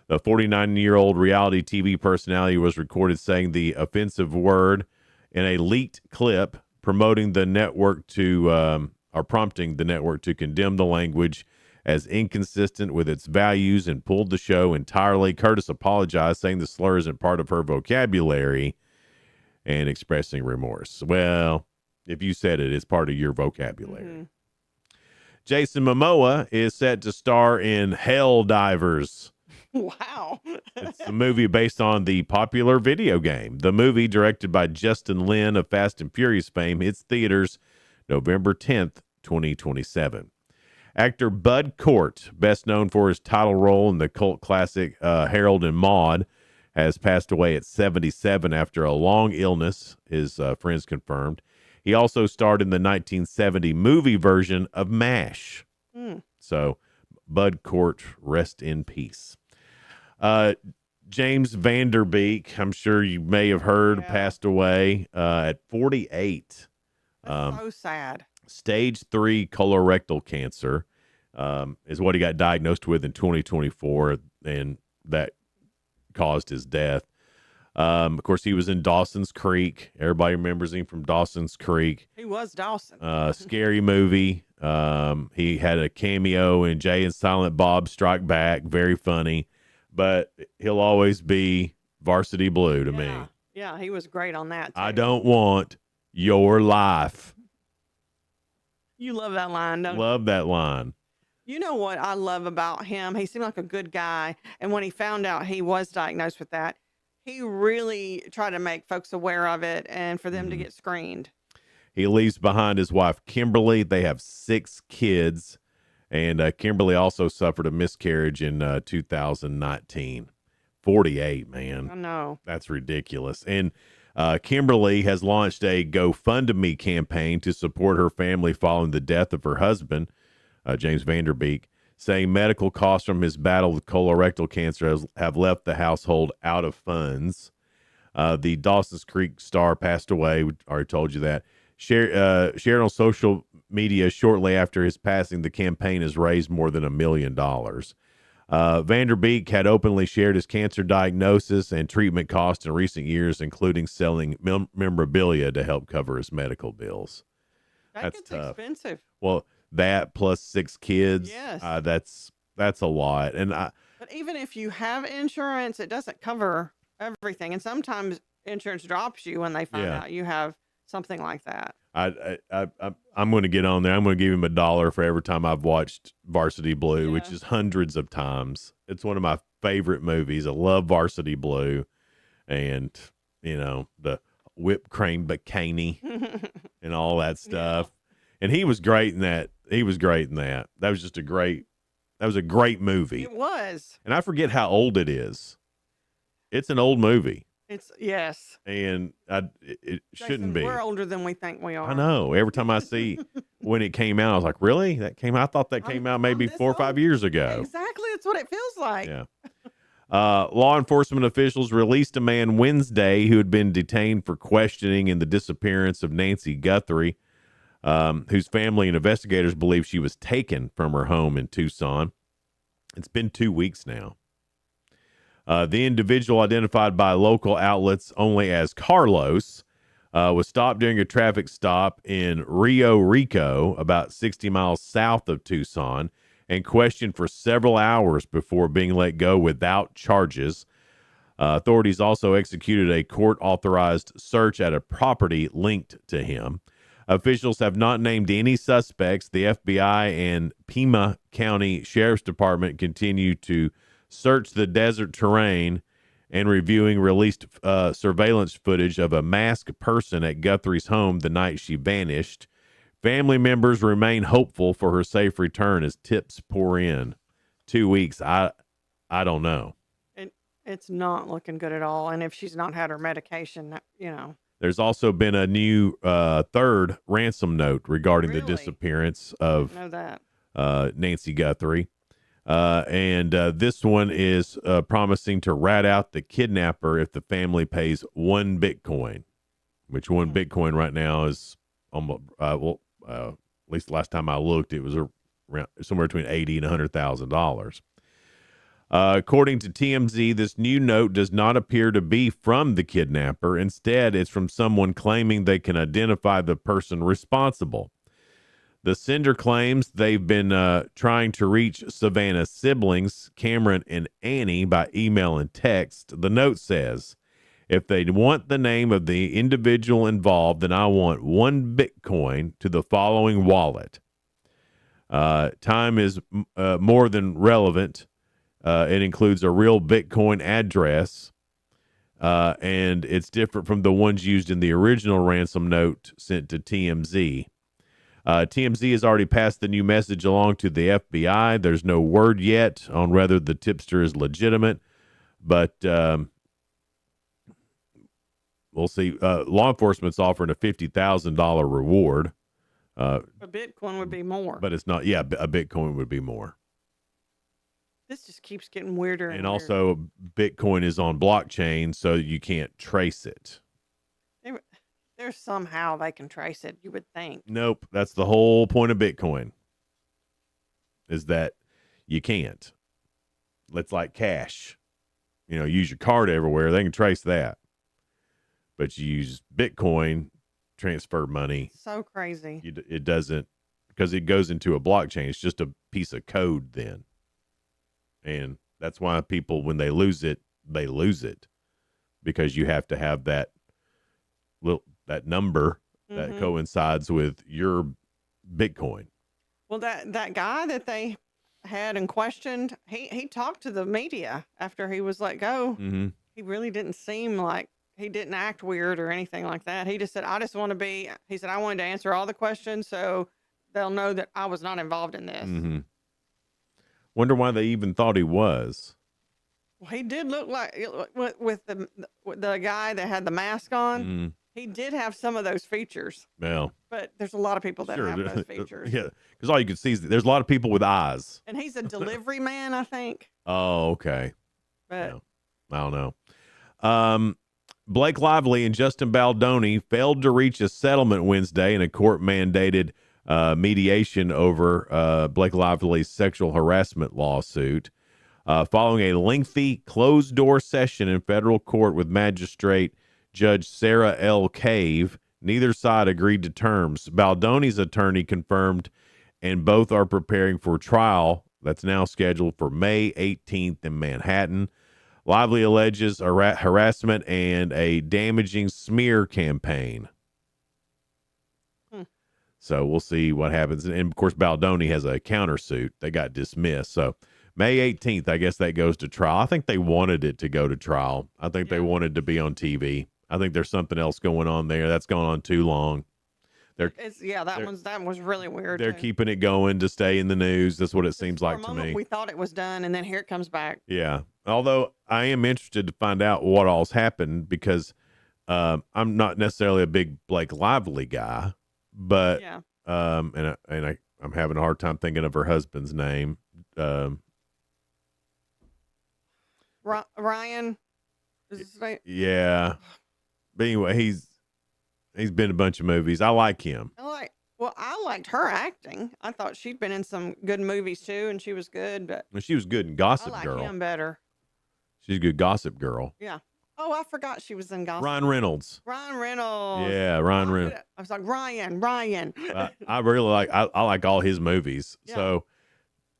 The 49-year-old reality TV personality was recorded saying the offensive word in a leaked clip, prompting the network to condemn the language as inconsistent with its values and pulled the show entirely. Curtis apologized, saying the slur isn't part of her vocabulary and expressing remorse. Well, if you said it, it's part of your vocabulary. Jason Momoa is set to star in Hell Divers. Wow. It's a movie based on the popular video game. The movie, directed by Justin Lin of Fast and Furious fame, hits theaters November 10th, 2027. Actor Bud Cort, best known for his title role in the cult classic Harold and Maude, has passed away at 77 after a long illness, his friends confirmed. He also starred in the 1970 movie version of MASH. So, Bud Cort, rest in peace. James Vanderbeek, I'm sure you may have heard, passed away at 48. That's so sad. Stage 3 colorectal cancer is what he got diagnosed with in 2024, and that caused his death. Of course, he was in Dawson's Creek. Everybody remembers him from Dawson's Creek. He was Dawson. Scary movie. He had a cameo in Jay and Silent Bob Strike Back. Very funny. But he'll always be Varsity Blue to me. Yeah, he was great on that, too. I don't want your life. You love that line, don't you? Love that line. You know what I love about him? He seemed like a good guy. And when he found out he was diagnosed with that, he really tried to make folks aware of it and for them to get screened. He leaves behind his wife, Kimberly. They have 6 kids. And Kimberly also suffered a miscarriage in 2019. 48, man. I know. That's ridiculous. And Kimberly has launched a GoFundMe campaign to support her family following the death of her husband, James Vanderbeek, saying medical costs from his battle with colorectal cancer have left the household out of funds. The Dawson's Creek star passed away. We already told you that. Shared on social media shortly after his passing, the campaign has raised more than $1 million. Vanderbeek had openly shared his cancer diagnosis and treatment costs in recent years, including selling memorabilia to help cover his medical bills. That's tough. Expensive. Well, that plus 6 kids, Yes. that's a lot. And But even if you have insurance, it doesn't cover everything. And sometimes insurance drops you when they find out you have something like that. I'm going to get on there. I'm going to give him $1 for every time I've watched Varsity Blue, which is hundreds of times. It's one of my favorite movies. I love Varsity Blue, and the whipped cream bikini and all that stuff. And he was great in that. That was just a great movie. It was. And I forget how old it is. It's an old movie. It's yes. And it shouldn't be. We're older than we think we are. I know. Every time I see when it came out, I was like, really? That came out? I thought that came out maybe 4 or 5 years ago. Exactly. That's what it feels like. Yeah. Law enforcement officials released a man Wednesday who had been detained for questioning in the disappearance of Nancy Guthrie, whose family and investigators believe she was taken from her home in Tucson. It's been 2 weeks now. The individual, identified by local outlets only as Carlos, was stopped during a traffic stop in Rio Rico, about 60 miles south of Tucson, and questioned for several hours before being let go without charges. Authorities also executed a court-authorized search at a property linked to him. Officials have not named any suspects. The FBI and Pima County Sheriff's Department continue to search the desert terrain and reviewing released surveillance footage of a masked person at Guthrie's home the night she vanished. Family members remain hopeful for her safe return as tips pour in. 2 weeks, I don't know. It's not looking good at all. And if she's not had her medication, There's also been a new third ransom note regarding the disappearance of Nancy Guthrie. And this one is promising to rat out the kidnapper if the family pays 1 Bitcoin, which 1 Bitcoin right now is almost, at least the last time I looked, it was around somewhere between $80,000 and $100,000. According to TMZ, this new note does not appear to be from the kidnapper. Instead, it's from someone claiming they can identify the person responsible. The sender claims they've been trying to reach Savannah's siblings, Cameron and Annie, by email and text. The note says, if they want the name of the individual involved, then I want 1 Bitcoin to the following wallet. Time is more than relevant. It includes a real Bitcoin address, and it's different from the ones used in the original ransom note sent to TMZ. TMZ has already passed the new message along to the FBI. There's no word yet on whether the tipster is legitimate, but we'll see. Law enforcement's offering a $50,000 reward. A Bitcoin would be more. But it's not. Yeah, a Bitcoin would be more. This just keeps getting weirder. And also, Bitcoin is on blockchain, so you can't trace it. There's somehow they can trace it, you would think. Nope. That's the whole point of Bitcoin, is that you can't. It's like cash. Use your card everywhere. They can trace that. But you use Bitcoin, transfer money. So crazy. It doesn't, because it goes into a blockchain. It's just a piece of code then. And that's why people, when they lose it, because you have to have that number that coincides with your Bitcoin. Well, that guy that they had and questioned, he talked to the media after he was let go. Mm-hmm. He really didn't seem like he didn't act weird or anything like that. He just said, I just want to be, he said, I wanted to answer all the questions so they'll know that I was not involved in this. Mm-hmm. Wonder why they even thought he was. Well, he did look like, with the guy that had the mask on, Mm. he did have some of those features. Well, but there's a lot of people that have those features. Yeah, because all you can see is there's a lot of people with eyes. And he's a delivery man, I think. Oh, okay. But yeah. I don't know. Blake Lively and Justin Baldoni failed to reach a settlement Wednesday in a court-mandated mediation over Blake Lively's sexual harassment lawsuit. Following a lengthy closed-door session in federal court with Magistrate Judge Sarah L. Cave, neither side agreed to terms. Baldoni's attorney confirmed, and both are preparing for trial that's now scheduled for May 18th in Manhattan. Lively alleges harassment and a damaging smear campaign. So we'll see what happens. And, of course, Baldoni has a countersuit. They got dismissed. So May 18th, I guess that goes to trial. I think they wanted it to go to trial. I think they wanted to be on TV. I think there's something else going on there. That's gone on too long. That was really weird. They're keeping it going to stay in the news. That's what it seems For like a to moment, me. we thought it was done, and then here it comes back. Yeah. Although I am interested to find out what all's happened because I'm not necessarily a big Blake Lively guy, but I'm having a hard time thinking of her husband's name. Ryan, is his name? Yeah. But anyway, he's been in a bunch of movies. I like him. I liked her acting. I thought she'd been in some good movies too, and she was good. But Well, she was good in Gossip I like Girl. him better. She's a good Gossip Girl. Yeah. Oh, I forgot she was in Gossip. Ryan Reynolds. Ryan Reynolds. Yeah, Ryan Reynolds. I was like Ryan. I really like. I like all his movies. Yeah. So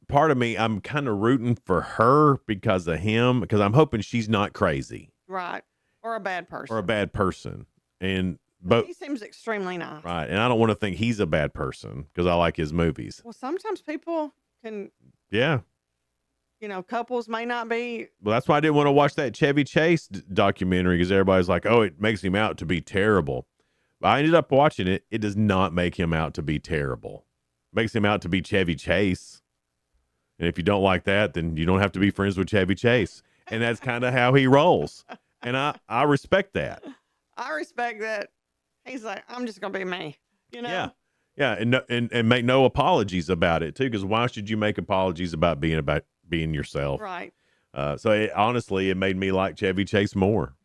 part of me, I'm kind of rooting for her because of him, because I'm hoping she's not crazy Right. Or a bad person. or a bad person. And but He seems extremely nice. right, and I don't want to think he's a bad person because I like his movies. Well, sometimes people can, Yeah. couples may not be. Well, that's why I didn't want to watch that Chevy Chase documentary because everybody's like, "Oh, it makes him out to be terrible." But I ended up watching it. It does not make him out to be terrible. It makes him out to be Chevy Chase. And if you don't like that, then you don't have to be friends with Chevy Chase. And that's kind of how he rolls. And I respect that. I respect that. He's like, I'm just gonna be me. Yeah. Yeah, and make no apologies about it too, because why should you make apologies about being yourself? Right. So honestly, it made me like Chevy Chase more.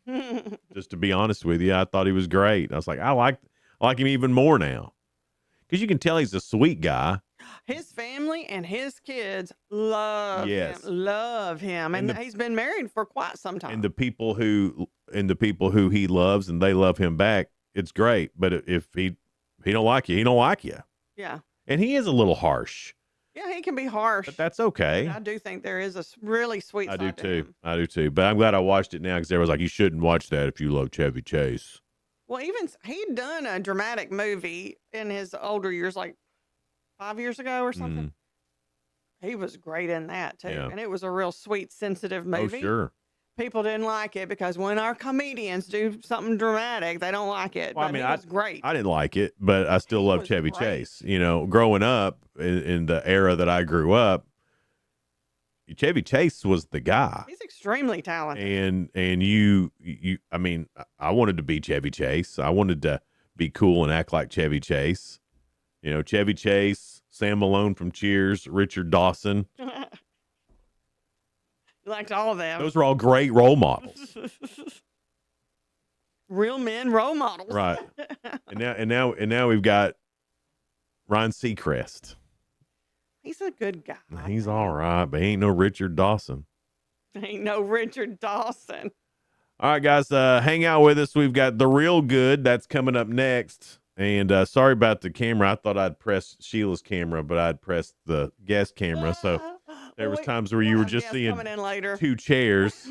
Just to be honest with you, I thought he was great. I was like, I like him even more now, because you can tell he's a sweet guy. His family and his kids love him, and he's been married for quite some time. And the people who he loves and they love him back, it's great. But if he don't like you, he don't like you. Yeah. And he is a little harsh. Yeah, he can be harsh. But that's okay. But I do think there is a really sweet I side do to too. him. I do too. But I'm glad I watched it now because everyone's like, you shouldn't watch that if you love Chevy Chase. Well, even he'd done a dramatic movie in his older years, like 5 years ago or something. He was great in that too. Yeah. And it was a real sweet, sensitive movie. Oh, sure. People didn't like it because when our comedians do something dramatic, they don't like it. Well, But it was great. I didn't like it, but I still love Chevy Chase. Growing up in the era that I grew up, Chevy Chase was the guy. He's extremely talented. And you, I mean, I wanted to be Chevy Chase. I wanted to be cool and act like Chevy Chase. Chevy Chase, Sam Malone from Cheers, Richard Dawson. You liked all of them. Those are all great role models. Real men role models. Right. And now we've got Ryan Seacrest. He's a good guy. He's all right, but he ain't no Richard Dawson. Ain't no Richard Dawson. All right, guys, hang out with us. We've got The Real Good. That's coming up next. And sorry about the camera. I thought I'd press Sheila's camera, but I'd pressed the guest camera. So there was times where you were just seeing coming in later. two chairs.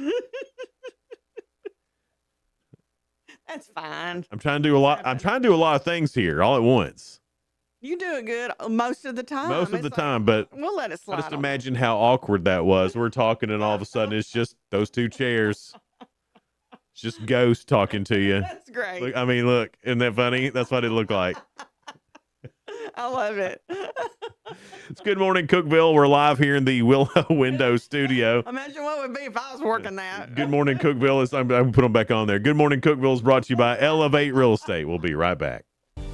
That's fine. I'm trying to do a lot of things here all at once. You do it good most of the time. Most of It's the like, time, but we'll let it I slide. just on imagine how awkward that was. We're talking, and all of a sudden, it's just those two chairs. It's just ghosts talking to you. That's great. Look, I mean, look, isn't that funny? That's what it looked like. I love it. It's Good Morning Cookeville. We're live here in the Willow Window studio. Imagine what it would be if I was working that. Good Morning Cookeville is, I'm put them back on there. Good Morning Cookeville is brought to you by Elevate Real Estate. We'll be right back.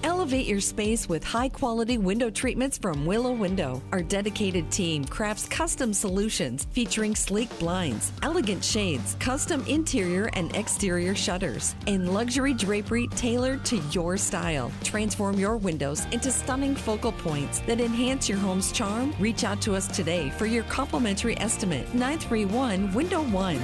Elevate your space with high-quality window treatments from Willow Window. Our dedicated team crafts custom solutions featuring sleek blinds, elegant shades, custom interior and exterior shutters, and luxury drapery tailored to your style. Transform your windows into stunning focal points that enhance your home's charm. Reach out to us today for your complimentary estimate. 931 Window 1.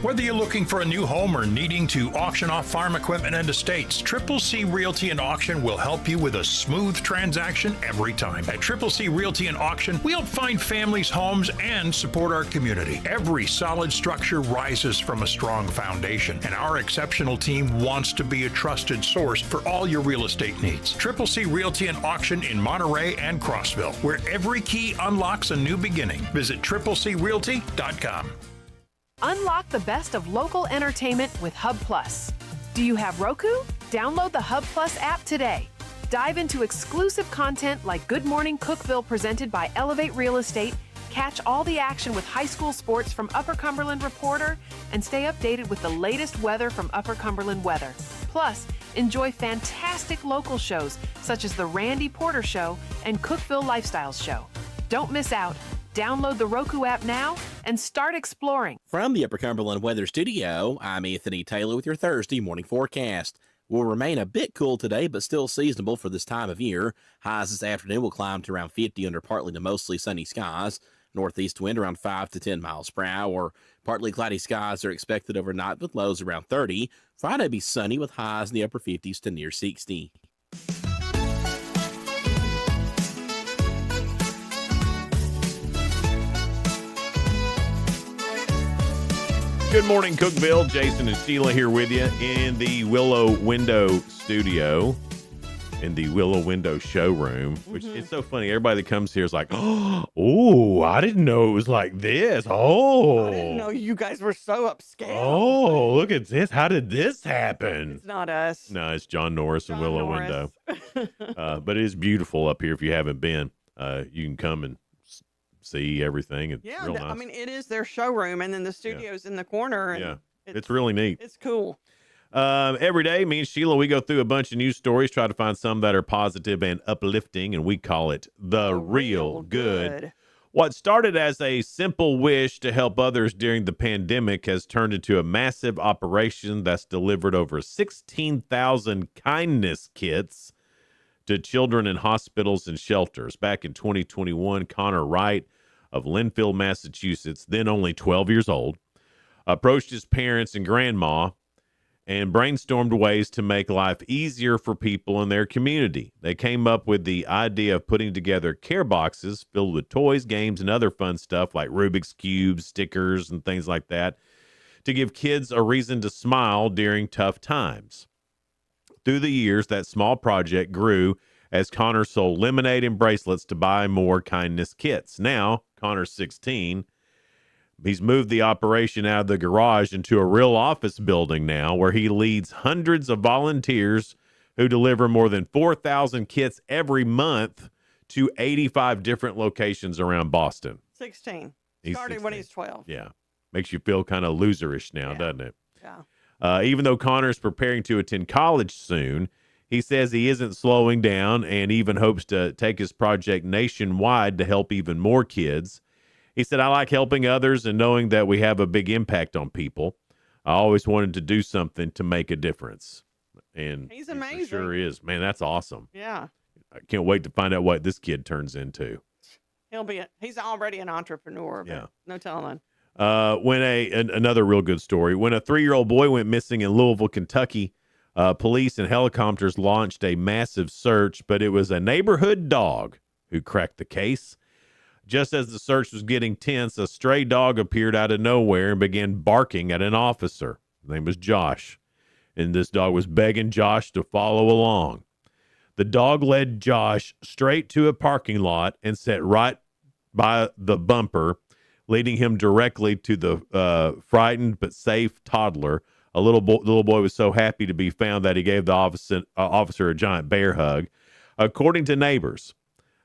Whether you're looking for a new home or needing to auction off farm equipment and estates, Triple C Realty and Auction will help you with a smooth transaction every time. At Triple C Realty and Auction, we help find families, homes, and support our community. Every solid structure rises from a strong foundation, and our exceptional team wants to be a trusted source for all your real estate needs. Triple C Realty and Auction in Monterey and Crossville, where every key unlocks a new beginning. Visit triplecrealty.com. Unlock the best of local entertainment with Hub Plus. Do you have Roku? Download the Hub Plus app today. Dive into exclusive content like Good Morning Cookeville presented by Elevate Real Estate, catch all the action with high school sports from Upper Cumberland Reporter, and stay updated with the latest weather from Upper Cumberland Weather. Plus, enjoy fantastic local shows such as The Randy Porter Show and Cookeville Lifestyles Show. Don't miss out. Download the Roku app now and start exploring. From the Upper Cumberland Weather Studio, I'm Anthony Taylor with your Thursday morning forecast. Will remain a bit cool today, but still seasonable for this time of year. Highs this afternoon will climb to around 50 under partly to mostly sunny skies. Northeast wind around 5 to 10 miles per hour. Partly cloudy skies are expected overnight with lows around 30. Friday be sunny with highs in the upper 50s to near 60. Good morning, Cookeville. Jason and Sheila here with you in the Willow Window studio, in the Willow Window showroom, which is so funny. Everybody that comes here is like, oh, I didn't know it was like this. Oh. I didn't know you guys were so upscale. Oh, look at this. How did this happen? It's not us. No, it's John Norris and Willow Window. But it is beautiful up here if you haven't been. You can come and see everything. It's real nice. I mean, it is their showroom, and then the studio's in the corner. And it's really neat. It's cool. Every day, me and Sheila, we go through a bunch of news stories, try to find some that are positive and uplifting, and we call it The Real Good. What started as a simple wish to help others during the pandemic has turned into a massive operation that's delivered over 16,000 kindness kits to children in hospitals and shelters. Back in 2021, Connor Wright of Linfield, Massachusetts, then only 12 years old, approached his parents and grandma and brainstormed ways to make life easier for people in their community. They came up with the idea of putting together care boxes filled with toys, games, and other fun stuff like Rubik's Cubes, stickers, and things like that to give kids a reason to smile during tough times. Through the years, that small project grew as Connor sold lemonade and bracelets to buy more kindness kits. Now, Connor's 16. He's moved the operation out of the garage into a real office building now where he leads hundreds of volunteers who deliver more than 4,000 kits every month to 85 different locations around Boston. 16. He's Started 16. when he's 12. Yeah. Makes you feel kind of loserish now, doesn't it? Yeah. Even though Connor's preparing to attend college soon, he says he isn't slowing down and even hopes to take his project nationwide to help even more kids. He said, I like helping others and knowing that we have a big impact on people. I always wanted to do something to make a difference. And he's amazing. He sure is. Man, that's awesome. Yeah. I can't wait to find out what this kid turns into. He's already an entrepreneur. But no telling. When another real good story, when a 3-year-old boy went missing in Louisville, Kentucky, police and helicopters launched a massive search, but it was a neighborhood dog who cracked the case. Just as the search was getting tense, a stray dog appeared out of nowhere and began barking at an officer. His name was Josh. And this dog was begging Josh to follow along. The dog led Josh straight to a parking lot and sat right by the bumper, leading him directly to the frightened but safe toddler. A little boy was so happy to be found that he gave the officer a giant bear hug. According to neighbors,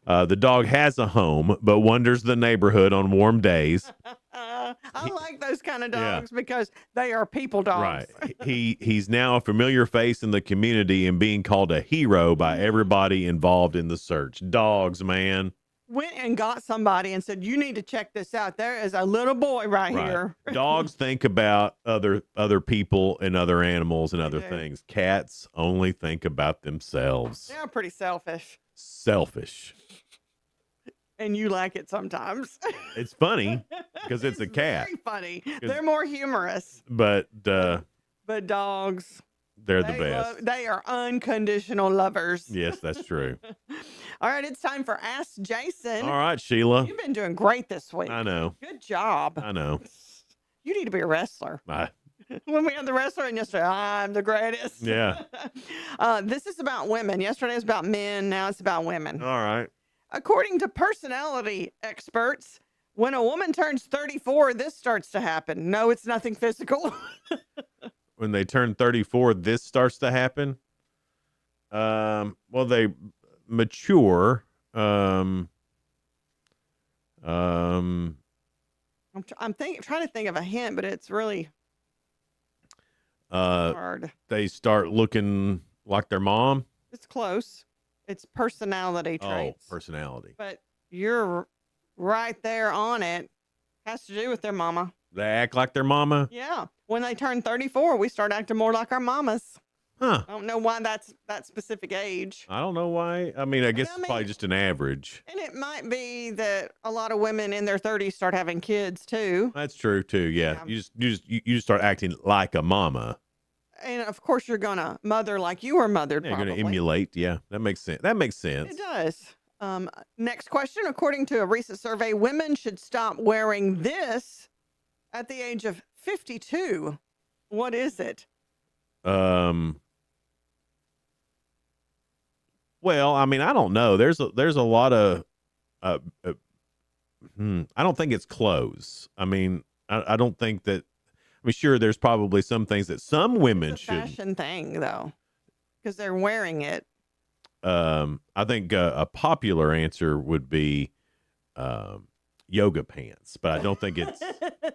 the dog has a home but wanders the neighborhood on warm days. I like those kind of dogs because they are people dogs. Right. He's now a familiar face in the community and being called a hero by everybody involved in the search. Dogs, man. Went and got somebody and said, you need to check this out. There is a little boy right here. Dogs think about other people and other animals and other things. Cats only think about themselves. They're pretty selfish. Selfish. And you like it sometimes. It's funny because it's a cat. Very funny. They're more humorous. But dogs, they're the best. They are unconditional lovers. Yes, that's true. All right, it's time for Ask Jason. All right, Sheila. You've been doing great this week. I know. Good job. I know. You need to be a wrestler. When we had the wrestler and yesterday, I'm the greatest. Yeah. This is about women. Yesterday was about men. Now it's about women. All right. According to personality experts, when a woman turns 34, this starts to happen. No, it's nothing physical. When they turn 34, this starts to happen. Well, they mature. I'm trying to think of a hint, but it's really hard. They start looking like their mom. It's close. It's personality traits. Oh, personality. But you're right there on it. Has to do with their mama. They act like their mama? Yeah. When they turn 34, we start acting more like our mamas. Huh. I don't know why that's that specific age. I don't know why. I mean, I guess it's probably just an average. And it might be that a lot of women in their 30s start having kids too. That's true too. Yeah. You just start acting like a mama. And of course, you're gonna mother like you were mothered. Yeah, you're probably. gonna emulate. Yeah, that makes sense. It does. Next question. According to a recent survey, women should stop wearing this at the age of 52. What is it? Well, I mean, I don't know. There's a lot of I don't think it's clothes. I mean, I don't think that. I mean, sure, there's probably some things that some women should. Fashion thing, though, because they're wearing it. I think a popular answer would be yoga pants, but I don't think it's.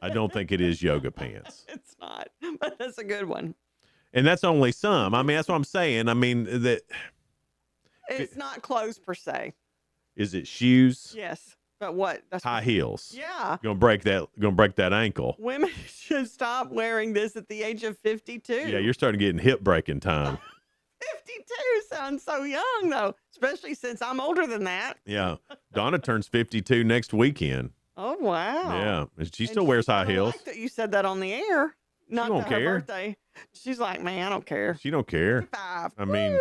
I don't think it is yoga pants. It's not, but that's a good one. And that's only some. I mean, that's what I'm saying. I mean that. It's not clothes per se. Is it shoes? Yes, but what? That's high heels. Yeah. Gonna break that ankle. Women should stop wearing this at the age of 52. Yeah, you're starting to get in hip breaking time. 52 sounds so young, though, especially since I'm older than that. Yeah. Donna turns 52 next weekend. Oh, wow. Yeah. She still wears high heels. I like that you said that on the air. Not don't to her care. birthday. She's like, man, I don't care. She don't care. 55. I mean,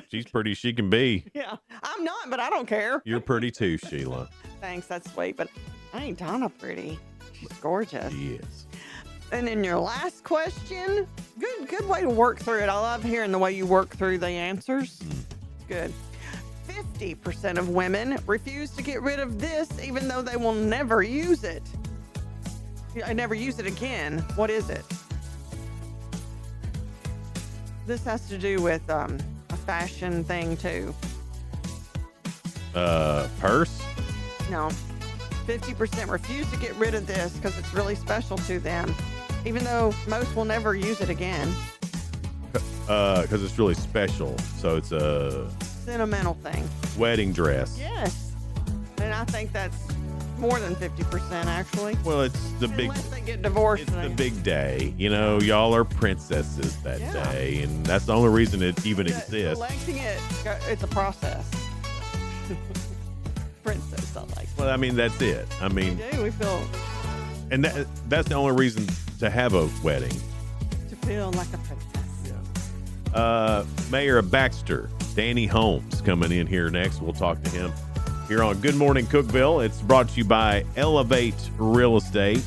she's pretty. She can be. Yeah, I'm not, but I don't care. You're pretty too, Sheila. Thanks, that's sweet. But ain't Donna pretty? She's gorgeous. She is. And then your last question, good way to work through it. I love hearing the way you work through the answers. Good. 50% of women refuse to get rid of this, even though they will never use it. I never use it again. What is it? This has to do with a fashion thing too. Purse? No. 50% refuse to get rid of this because it's really special to them, even though most will never use it again. Because it's really special. So it's a sentimental thing. Wedding dress. Yes. And I think that's more than 50% actually. Well, it's the big. Unless they get divorced. It's the big day. You know, y'all are princesses that day, and that's the only reason it even exists. Selecting it, it's a process. Princess, I like. Well, I mean, that's it. I mean, we feel. And that's the only reason to have a wedding. To feel like a princess. Mayor of Baxter, Danny Holmes, coming in here next. We'll talk to him here on Good Morning Cookeville. It's brought to you by Elevate Real Estate.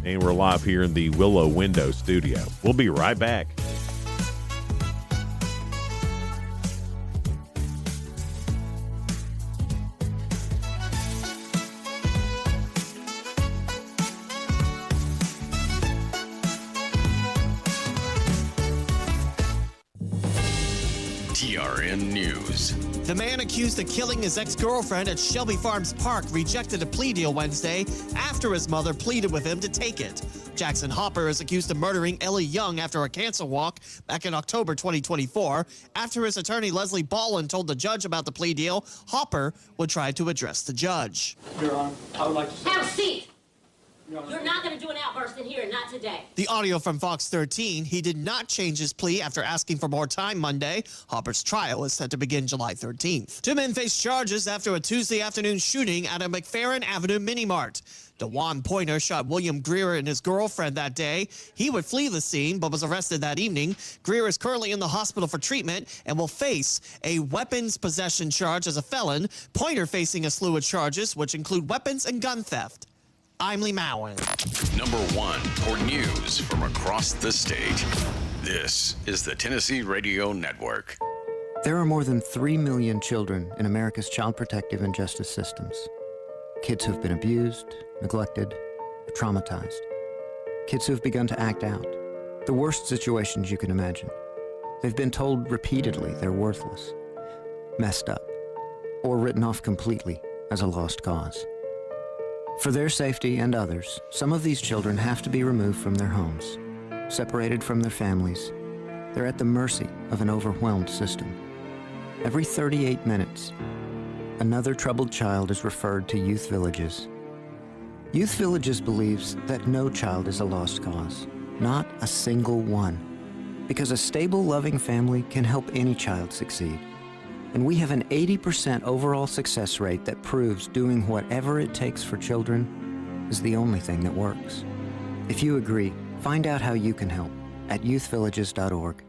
And we're live here in the Willow Window studio. We'll be right back. TRN News. The man accused of killing his ex-girlfriend at Shelby Farms Park rejected a plea deal Wednesday after his mother pleaded with him to take it. Jackson Hopper is accused of murdering Ellie Young after a cancer walk back in October 2024. After his attorney Leslie Ballin told the judge about the plea deal, Hopper would try to address the judge. Your Honor, I would like to have a seat. You're not going to do an outburst in here, not today. The audio from Fox 13, he did not change his plea after asking for more time Monday. Hopper's trial is set to begin July 13th. Two men face charges after a Tuesday afternoon shooting at a McFerrin Avenue mini-mart. DeJuan Pointer shot William Greer and his girlfriend that day. He would flee the scene, but was arrested that evening. Greer is currently in the hospital for treatment and will face a weapons possession charge as a felon. Pointer facing a slew of charges, which include weapons and gun theft. I'm Lee Mowen. Number one for news from across the state. This is the Tennessee Radio Network. There are more than 3 million children in America's child protective and justice systems. Kids who've been abused, neglected, or traumatized. Kids who've begun to act out. The worst situations you can imagine. They've been told repeatedly they're worthless, messed up, or written off completely as a lost cause. For their safety and others, some of these children have to be removed from their homes, separated from their families. They're at the mercy of an overwhelmed system. Every 38 minutes, another troubled child is referred to Youth Villages. Youth Villages believes that no child is a lost cause, not a single one, because a stable, loving family can help any child succeed. And we have an 80% overall success rate that proves doing whatever it takes for children is the only thing that works. If you agree, find out how you can help at youthvillages.org.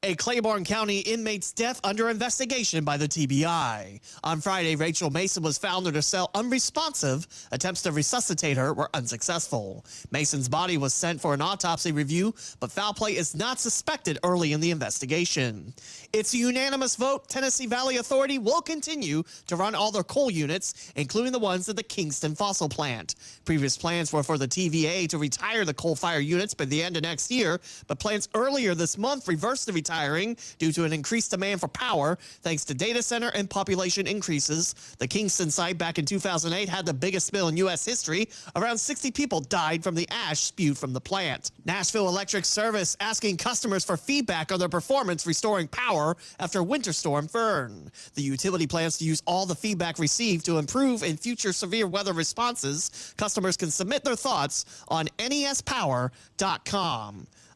A Claiborne County inmate's death under investigation by the TBI. On Friday, Rachel Mason was found in her cell unresponsive. Attempts to resuscitate her were unsuccessful. Mason's body was sent for an autopsy review, but foul play is not suspected early in the investigation. It's a unanimous vote. Tennessee Valley Authority will continue to run all their coal units, including the ones at the Kingston fossil plant. Previous plans were for the TVA to retire the coal-fired units by the end of next year, but plans earlier this month reversed the retiring due to an increased demand for power thanks to data center and population increases. The Kingston site back in 2008 had the biggest spill in U.S. history. Around 60 people died from the ash spewed from the plant. Nashville Electric Service asking customers for feedback on their performance restoring power after Winter Storm Fern. The utility plans to use all the feedback received to improve in future severe weather responses. Customers can submit their thoughts on nespower.com.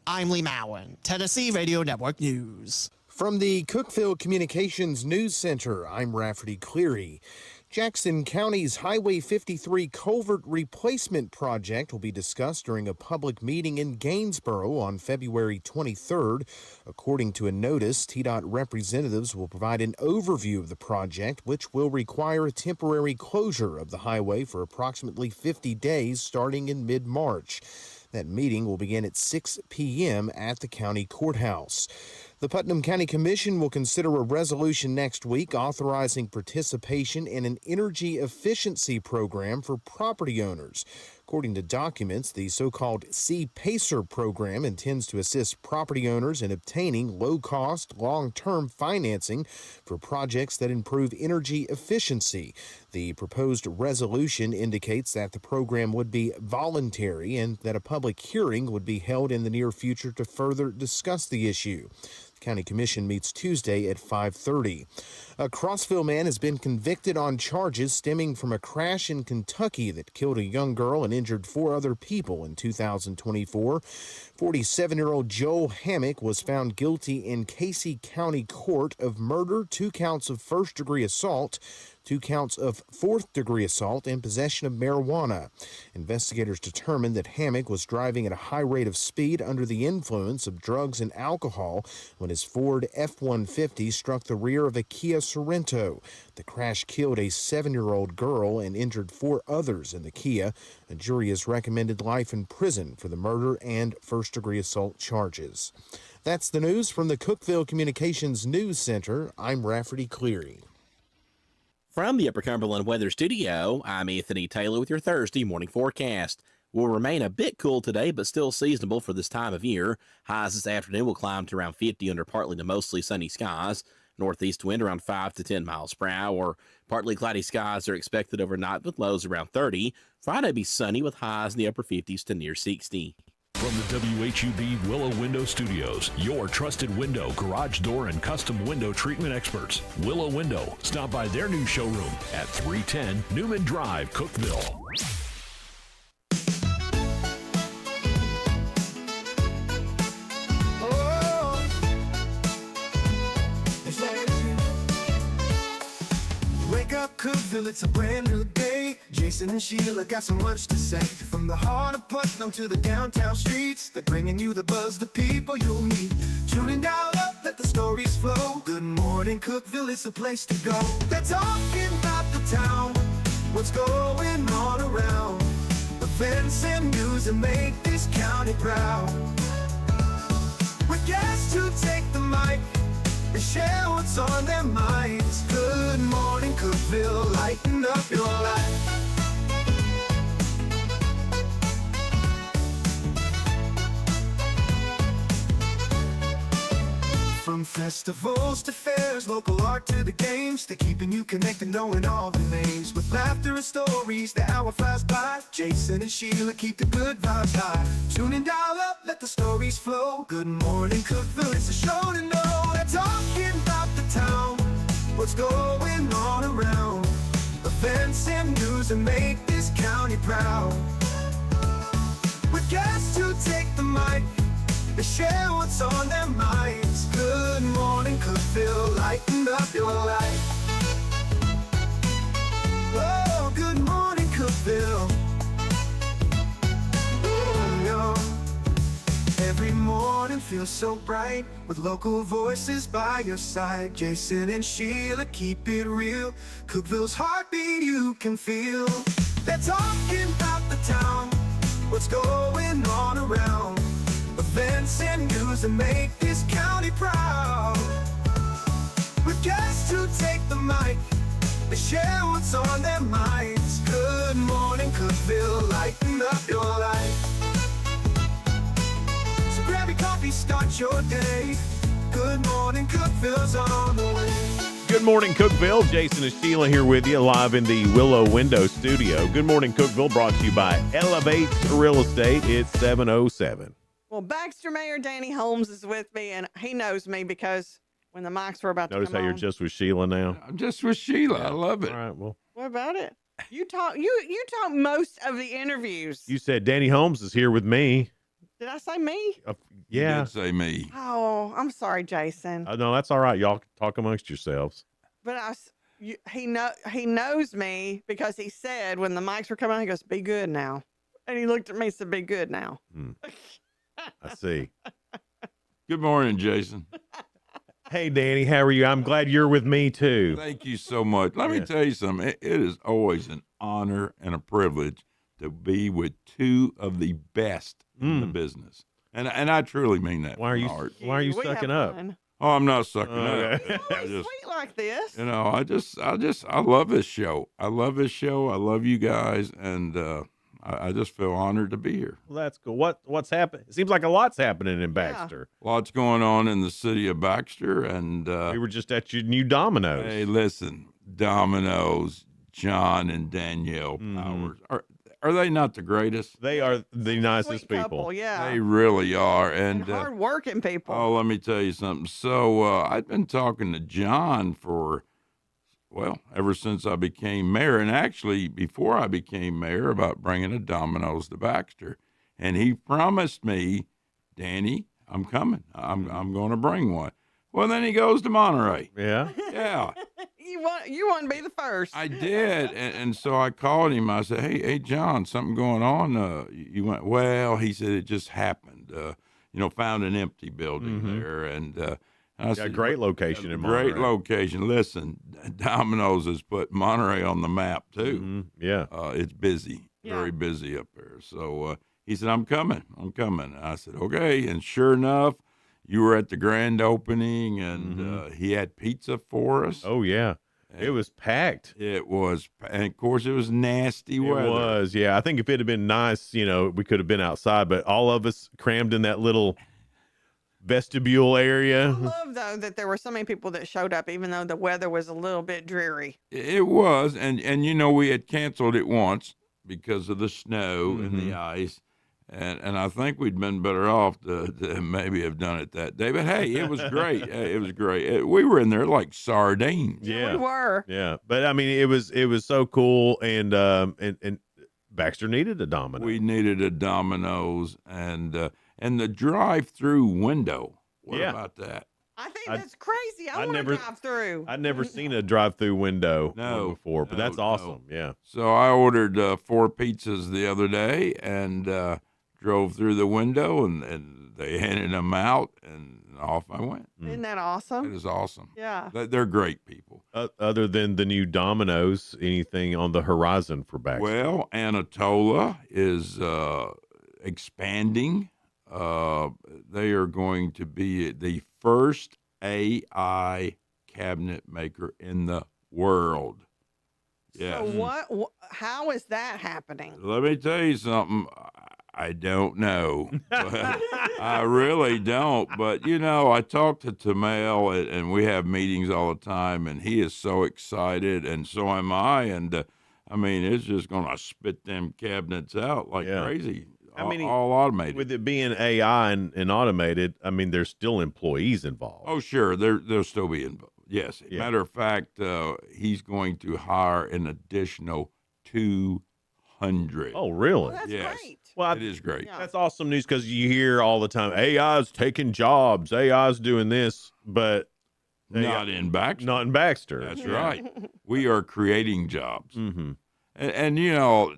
I'm Lee Mowen, Tennessee Radio Network News. From the Cookeville Communications News Center, I'm Rafferty Cleary. Jackson County's Highway 53 culvert replacement project will be discussed during a public meeting in Gainesboro on February 23rd. According to a notice, TDOT representatives will provide an overview of the project, which will require a temporary closure of the highway for approximately 50 days starting in mid-March. That meeting will begin at 6 p.m. at the county courthouse. The Putnam County Commission will consider a resolution next week authorizing participation in an energy efficiency program for property owners. According to documents, the so-called C-PACER program intends to assist property owners in obtaining low-cost, long-term financing for projects that improve energy efficiency. The proposed resolution indicates that the program would be voluntary and that a public hearing would be held in the near future to further discuss the issue. County Commission meets Tuesday at 5:30. A Crossville man has been convicted on charges stemming from a crash in Kentucky that killed a young girl and injured 4 other people in 2024. 47-year-old Joel Hammock was found guilty in Casey County Court of murder, 2 counts of first-degree assault, 2 counts of fourth-degree assault and possession of marijuana. Investigators determined that Hammock was driving at a high rate of speed under the influence of drugs and alcohol when his Ford F-150 struck the rear of a Kia Sorento. The crash killed a 7-year-old girl and injured 4 others in the Kia. A jury has recommended life in prison for the murder and first-degree assault charges. That's the news from the Cookeville Communications News Center. I'm Rafferty Cleary. From the Upper Cumberland Weather Studio, I'm Anthony Taylor with your Thursday morning forecast. Will remain a bit cool today, but still seasonable for this time of year. Highs this afternoon will climb to around 50 under partly to mostly sunny skies. Northeast wind around 5 to 10 miles per hour. Partly cloudy skies are expected overnight with lows around 30. Friday be sunny with highs in the upper 50s to near 60. From the WHUB Willow Window Studios, your trusted window, garage door, and custom window treatment experts. Willow Window. Stop by their new showroom at 310 Newman Drive, Cookeville. Wake up, Cookeville, it's a brand new day. Jason and Sheila got so much to say. From the heart of Putnam to the downtown streets, they're bringing you the buzz, the people you'll meet. Tuning dial up, let the stories flow. Good morning, Cookeville, it's the place to go. They're talking about the town, what's going on around. Events and news that make this county proud. With guests who take the mic, they share what's on their minds. Good morning, Cookeville, lighten up your life. From festivals to fairs, local art to the games, they're keeping you connected, knowing all the names. With laughter and stories, the hour flies by. Jason and Sheila keep the good vibes high. Tune in, dial up, let the stories flow. Good morning, Cookeville, it's a show to know. They're talking about the town, what's going on around. Events and news that make this county proud. With guests who take the mic, they share what's on their minds. Good morning, Cookeville, lighten up your life. Oh, good morning, Cookeville. Every morning feels so bright with local voices by your side. Jason and Sheila keep it real. Cookeville's heartbeat you can feel. They're talking about the town, what's going on around. Events and news that make this county proud. With guests who take the mic, they share what's on their minds. Good morning, Cookeville, lighten up your life. So grab your coffee, start your day. Good morning, Cookeville's on the way. Good morning, Cookeville. Jason and Sheila here with you live in the Willow Window Studio. Good morning, Cookeville, brought to you by Elevate Real Estate. It's 7:07. Well, Baxter Mayor Danny Holmes is with me, and he knows me because when the mics were about Notice to come how you're on, just with Sheila now. I'm just with Sheila. I love it. All right, well, what about it? You talk most of the interviews. you said Danny Holmes is here with me. Did I say me? Yeah. You did say me. Oh, I'm sorry, Jason. No, that's all right. Y'all talk amongst yourselves. But he knows me because he said when the mics were coming on, he goes, "Be good now," and he looked at me and said, "Be good now." I see. Good morning, Jason. Hey, Danny, how are you? I'm glad you're with me, too. Thank you so much. Let me tell you something. It is always an honor and a privilege to be with two of the best in the business. And I truly mean that. Why are you sucking up? Oh, I'm not sucking up. Always sweet like this. You know, I love this show. I love this show. I love you guys. And, I just feel honored to be here. Well, that's cool. What's happening? It seems like a lot's happening in Baxter. Lots going on in the city of Baxter, and we were just at your new Domino's. Hey, listen, Domino's, John and Danielle Powers. Are they not the greatest? They are the nicest people. Couple, yeah. They really are, and hard-working people. Oh, let me tell you something. So I've been talking to John for. Well, ever since I became mayor, and actually before I became mayor, about bringing a Domino's to Baxter. And he promised me, Danny, I'm coming. I'm going to bring one. Well, then he goes to Monterey. Yeah? Yeah. You you want to be the first. I did, and so I called him. I said, "Hey, John, something going on?" You went, "Well," he said, "it just happened. Found an empty building there, and I said, great location in Great Monterey. location. Listen, Domino's has put Monterey on the map too. Yeah, it's busy, very busy up there. So he said, I'm coming. I said, okay, and sure enough. You were at the grand opening, and he had pizza for us. Oh, yeah. It was packed. It was, and of course, it was nasty weather. It was, yeah. I think if it had been nice, we could have been outside, but all of us crammed in that little vestibule area. I love, though, that there were so many people that showed up, even though the weather was a little bit dreary. It was, and we had canceled it once because of the snow and the ice. And I think we'd been better off to maybe have done it that day. But, hey, it was great. It was great. We were in there like sardines. Yeah. We were. Yeah. But, I mean, it was so cool. And Baxter needed a Domino's. We needed a Domino's. And the drive-through window. What about that? I think that's crazy. I want to drive through. I'd never seen a drive-through window before, but that's awesome. Yeah. So I ordered 4 pizzas the other day and drove through the window, and they handed them out, and off I went. Isn't that awesome? It is awesome. Yeah. They're great people. Other than the new Domino's, anything on the horizon for Baxter? Well, Anatola is expanding. They are going to be the first AI cabinet maker in the world. Yes. So how is that happening? Let me tell you something. I don't know. I really don't. But, I talked to Tamel, and we have meetings all the time, and he is so excited, and so am I. And, it's just going to spit them cabinets out like crazy. All automated. With it being AI and automated, there's still employees involved. Oh, sure. They'll still be involved. Yes. Matter of fact, he's going to hire an additional 200. Oh, really? Well, that's great. Well, it is great. Yeah. That's awesome news because you hear all the time, AI's taking jobs, AI's doing this, but not in Baxter. Not in Baxter. That's right. We are creating jobs. Mm-hmm. And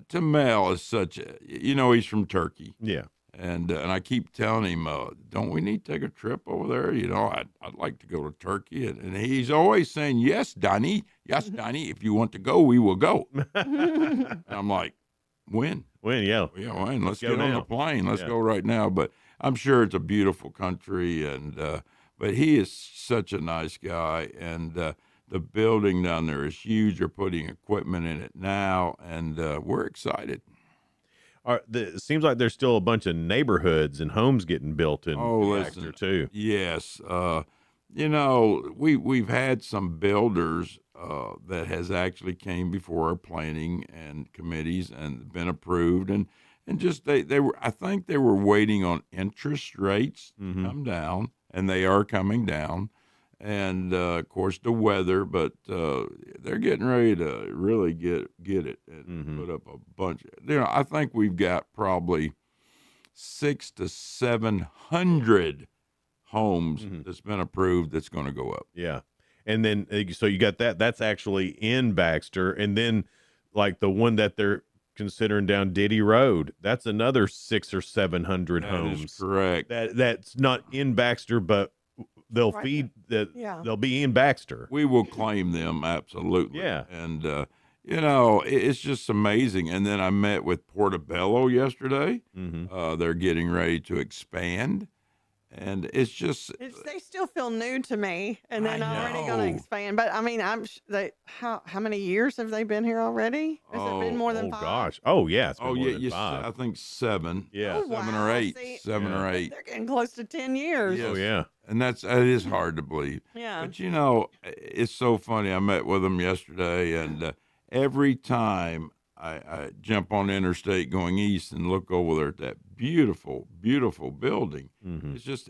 Tamel is such a, he's from Turkey. Yeah. And I keep telling him, don't we need to take a trip over there? I'd like to go to Turkey. And he's always saying, yes, Donnie. Yes, Donnie. If you want to go, we will go. And I'm like, when? When, yeah. Yeah, when? Let's get go on now. the plane. Let's go right now. But I'm sure it's a beautiful country. And but he is such a nice guy. And the building down there is huge. They're putting equipment in it now. And we're excited. It seems like there's still a bunch of neighborhoods and homes getting built in Baxter, too. Yes. We've had some builders that has actually came before our planning and committees and been approved. And just they were, I think they were waiting on interest rates to come down, and they are coming down. And, of course, the weather, but they're getting ready to really get it and put up a bunch. I think we've got probably 600 to 700 homes that's been approved that's going to go up. Yeah. And then, so you got that. That's actually in Baxter. And then, like, the one that they're considering down Diddy Road, that's another 600 or 700 homes. That is correct. That's not in Baxter, but they'll feed that. Yeah. They'll be in Baxter. We will claim them, absolutely. Yeah. And it's just amazing. And then I met with Portobello yesterday. They're getting ready to expand, and it's just they still feel new to me, and then already going to expand. But how many years have they been here already? Has it been more than 5? Gosh. Oh yeah. It's been more than 5. I think 7. Yeah. Oh, 7 or 8. See, 7 or 8. They're getting close to 10 years. Yes. Oh yeah. And it is hard to believe. Yeah. But it's so funny. I met with them yesterday, and every time I jump on the interstate going east and look over there at that beautiful, beautiful building, it's just,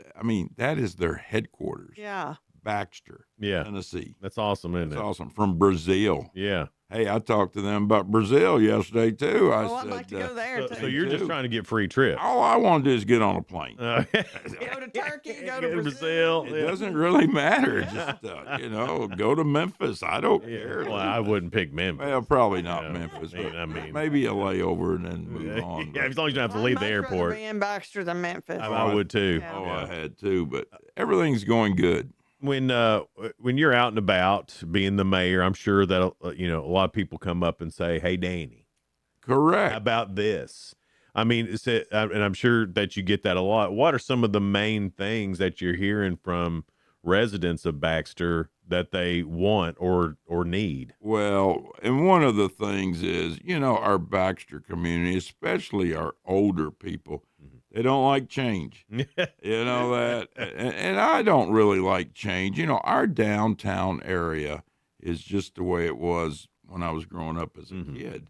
that is their headquarters. Yeah. Baxter, Tennessee. That's awesome, isn't That's it? awesome. From Brazil. Yeah. Hey, I talked to them about Brazil yesterday too. I said, I'd like to go there too. So you're just trying to get free trips. all I want to do is get on a plane. Go to Turkey, go to Brazil. It doesn't really matter. Just go to Memphis. I don't care. Well, I wouldn't pick Memphis. Well, probably not Memphis, I but mean, maybe a layover and then move on. yeah, as long as you don't have to leave the airport. Be in Baxter than Memphis. I would too. Yeah. Oh, I had to, but everything's going good. When you're out and about being the mayor, I'm sure that a lot of people come up and say, "Hey, Danny, correct how about this?" I mean, and I'm sure that you get that a lot. What are some of the main things that you're hearing from residents of Baxter that they want or need? Well, and one of the things is, our Baxter community, especially our older people, they don't like change. You know that, and I don't really like change. Our downtown area is just the way it was when I was growing up as a kid.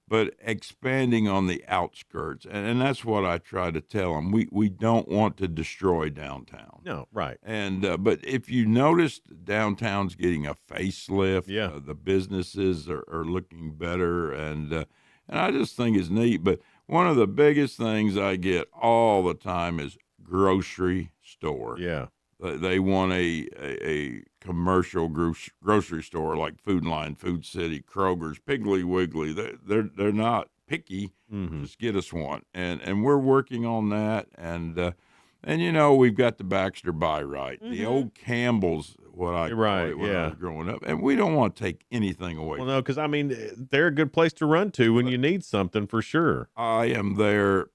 But expanding on the outskirts, and that's what I try to tell them. We don't want to destroy downtown. No, right. And but if you noticed, downtown's getting a facelift. Yeah. The businesses are looking better, and I just think it's neat. But one of the biggest things I get all the time is grocery store. Yeah. They want a commercial grocery store like Food Line, Food City, Kroger's, Piggly Wiggly. They're not picky. Just get us one, and we're working on that. And we've got the Baxter Buy Right, the old Campbell's, what I call it when I was growing up, and we don't want to take anything away. Well, no, because I mean they're a good place to run to when you need something for sure. I am there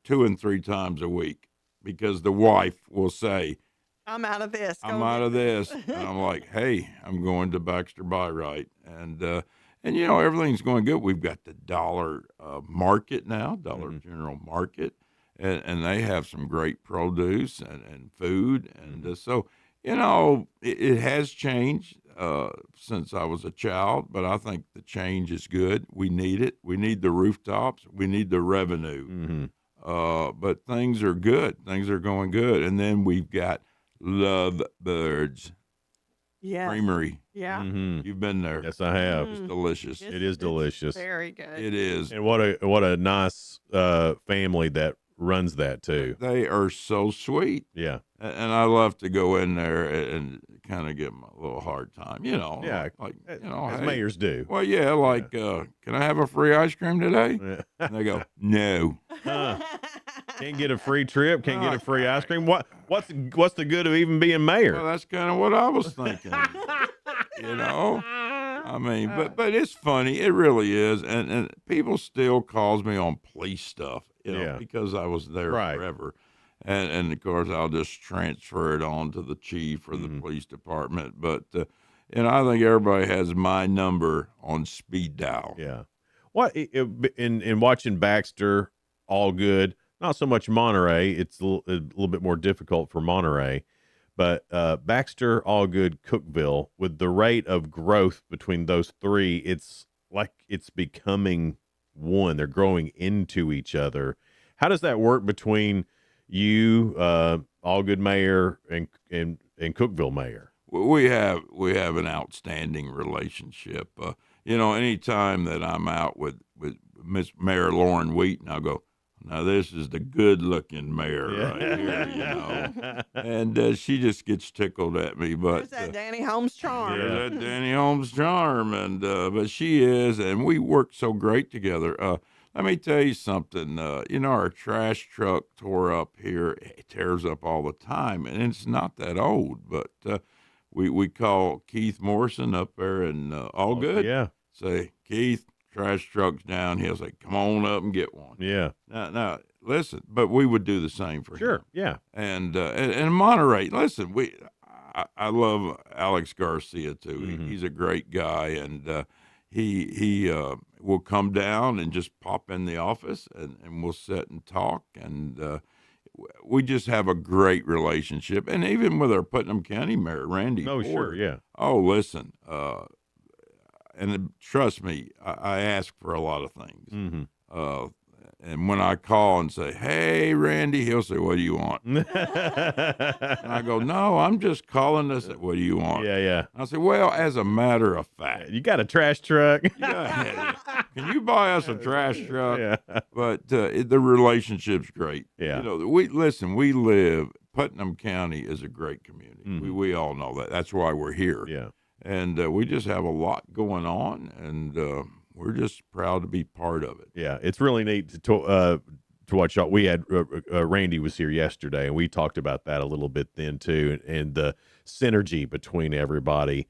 2 and 3 times a week because the wife will say, I'm out of this. I'm out of this. And I'm like, hey, I'm going to Baxter Buy Right. And everything's going good. We've got the Dollar Market now, Dollar General Market, and they have some great produce and food. And so, it has changed since I was a child, but I think the change is good. We need it. We need the rooftops. We need the revenue. But things are good. Things are going good. And then we've got Love Birds Creamery. Yeah. You've been there. Yes, I have. It's delicious. It is delicious. Very good. It is. And what a nice family that runs that too. They are so sweet. Yeah. And I love to go in there and kind of give them a little hard time, Yeah, as hey, mayors do. Well, yeah, like, can I have a free ice cream today? And they go, no. Can't get a free trip. Can't get a free ice cream. What's the good of even being mayor? Well, that's kind of what I was thinking. I mean, but it's funny. It really is. And people still calls me on police stuff, because I was there forever. And of course, I'll just transfer it on to the chief or the police department. But, I think everybody has my number on speed dial. Yeah. What in watching Baxter, all good. Not so much Monterey. It's a little bit more difficult for Monterey. But Baxter, all good, Cookeville, with the rate of growth between those three, it's like it's becoming one. They're growing into each other. How does that work between you, all good mayor, and Cookeville mayor? We have an outstanding relationship. Anytime that I'm out with Miss Mayor Lauren Wheaton, I'll go, now this is the good-looking mayor right here, and she just gets tickled at me. But there's that Danny Holmes charm. There's that Danny Holmes charm, and but she is, and we work so great together. Let me tell you something. Our trash truck tore up here. It tears up all the time, and it's not that old, but we call Keith Morrison up there, and all good. Yeah. Say, Keith, trash truck's down. He'll say, come on up and get one. Yeah. Now, listen, but we would do the same for him. Yeah. And Monterey, listen, I love Alex Garcia too. He's a great guy, and he will come down and just pop in the office, and we'll sit and talk, and we just have a great relationship. And even with our Putnam County Mayor, Randy Oh, Ford. sure, yeah. Oh, listen, and trust me, I ask for a lot of things. And when I call and say, "Hey, Randy," he'll say, "What do you want?" And I go, "No, I'm just calling this. What do you want?" Yeah. I say, "Well, as a matter of fact, You got a trash truck? yeah, can you buy us a trash truck?" Yeah. But the relationship's great. Yeah. You know, we live. Putnam County is a great community. We all know that. That's why we're here. Yeah. And we just have a lot going on, and we're just proud to be part of it. Yeah, it's really neat to watch y'all. We had Randy was here yesterday, and we talked about that a little bit then too, and the synergy between everybody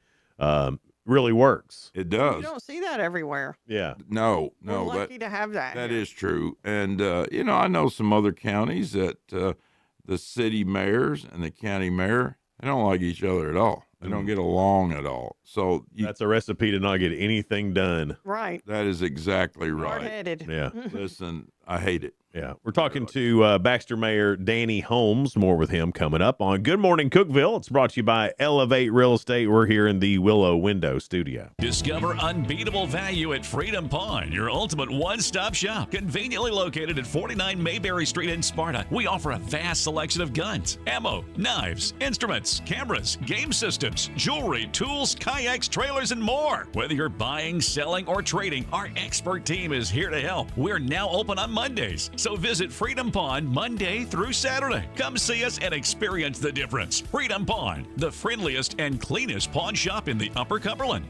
really works. It does. You don't see that everywhere. Yeah. No. We're lucky to have that. That is true. And, you know, I know some other counties that the city mayors and the county mayor, they don't like each other at all. They don't get along at all. So that's a recipe to not get anything done. Right. That is exactly right. Hard-headed. Yeah. Listen, I hate it. Yeah. We're talking to Baxter Mayor Danny Holmes. More with him coming up on Good Morning Cookeville. It's brought to you by Elevate Real Estate. We're here in the Willow Window Studio. Discover unbeatable value at Freedom Pawn, your ultimate one-stop shop. Conveniently located at 49 Mayberry Street in Sparta, we offer a vast selection of guns, ammo, knives, instruments, cameras, game systems, jewelry, tools, kayaks, trailers, and more. Whether you're buying, selling, or trading, our expert team is here to help. We're now open on Mondays, so visit Freedom Pawn Monday through Saturday. Come see us and experience the difference. Freedom Pawn, the friendliest and cleanest pawn shop in the Upper Cumberland.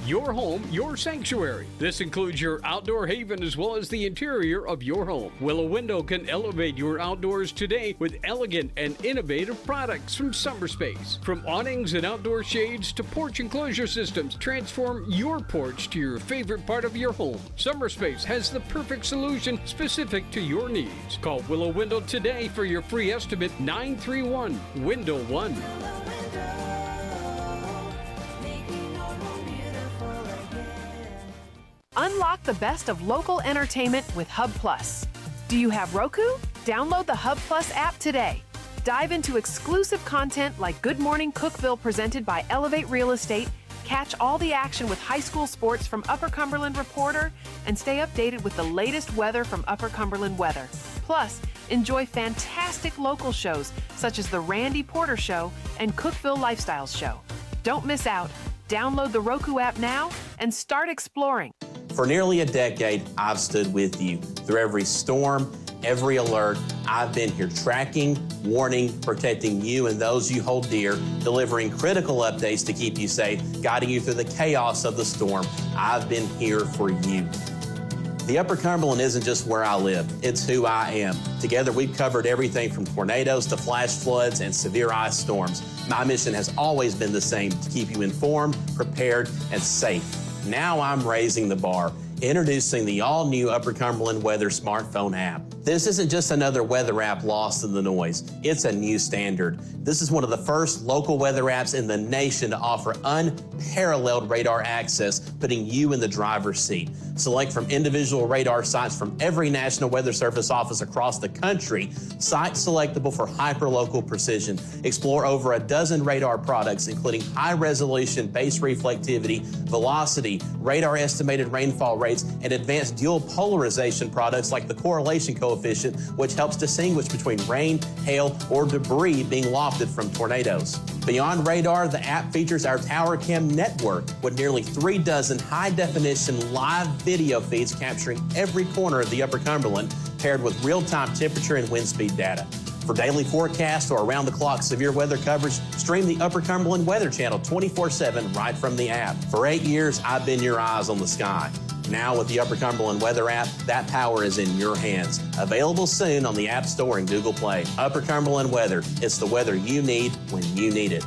Your home, your sanctuary. This includes your outdoor haven as well as the interior of your home. Willow Window can elevate your outdoors today with elegant and innovative products from SummerSpace. From awnings and outdoor shades to porch enclosure systems, transform your porch to your favorite part of your home. SummerSpace has the perfect solution specific to your needs. Call Willow Window today for your free estimate 931-WINDOW-1. Unlock the best of local entertainment with Hub Plus. Do you have Roku? Download the Hub Plus app today. Dive into exclusive content like Good Morning Cookeville presented by Elevate Real Estate, catch all the action with high school sports from Upper Cumberland Reporter, and stay updated with the latest weather from Upper Cumberland Weather. Plus, enjoy fantastic local shows such as The Randy Porter Show and Cookeville Lifestyles Show. Don't miss out. Download the Roku app now and start exploring. For nearly a decade, I've stood with you. Through every storm, every alert, I've been here tracking, warning, protecting you and those you hold dear, delivering critical updates to keep you safe, guiding you through the chaos of the storm. I've been here for you. The Upper Cumberland isn't just where I live, it's who I am. Together, we've covered everything from tornadoes to flash floods and severe ice storms. My mission has always been the same, to keep you informed, prepared, and safe. Now I'm raising the bar, introducing the all-new Upper Cumberland Weather smartphone app. This isn't just another weather app lost in the noise. It's a new standard. This is one of the first local weather apps in the nation to offer unparalleled radar access, putting you in the driver's seat. Select from individual radar sites from every National Weather Service office across the country, sites selectable for hyper-local precision. Explore over a dozen radar products, including high-resolution base reflectivity, velocity, radar estimated rainfall rates, and advanced dual polarization products like the correlation coefficient, which helps distinguish between rain, hail, or debris being lofted from tornadoes. Beyond radar, the app features our Tower Cam network with nearly 3 dozen high-definition live video feeds capturing every corner of the Upper Cumberland, paired with real-time temperature and wind speed data. For daily forecasts or around-the-clock severe weather coverage, stream the Upper Cumberland Weather Channel 24/7 right from the app. For 8 years, I've been your eyes on the sky. Now with the Upper Cumberland Weather app, that power is in your hands. Available soon on the App Store and Google Play. Upper Cumberland Weather. It's the weather you need when you need it.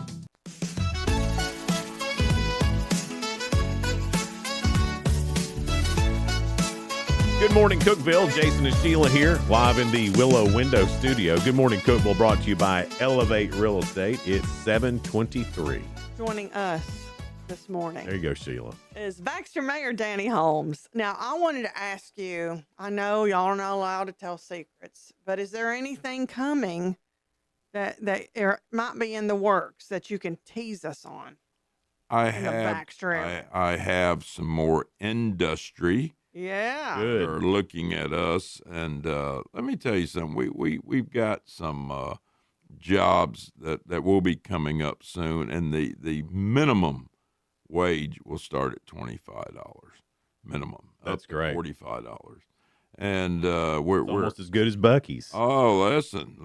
Good morning, Cookeville. Jason and Sheila here, live in the Willow Window Studio. Good morning, Cookeville, brought to you by Elevate Real Estate. It's 7:23. Joining us this morning. There you go, Sheila. Is Baxter Mayor Danny Holmes. Now, I wanted to ask you, I know y'all are not allowed to tell secrets, but is there anything coming that might be in the works that you can tease us on? I in the Baxter area? have some more industry Yeah. Good. are looking at us. And let me tell you something. We've got some jobs that will be coming up soon, and the minimum wage will start at $25 minimum. That's up to great. $45. And we're almost as good as Bucky's. Oh, listen.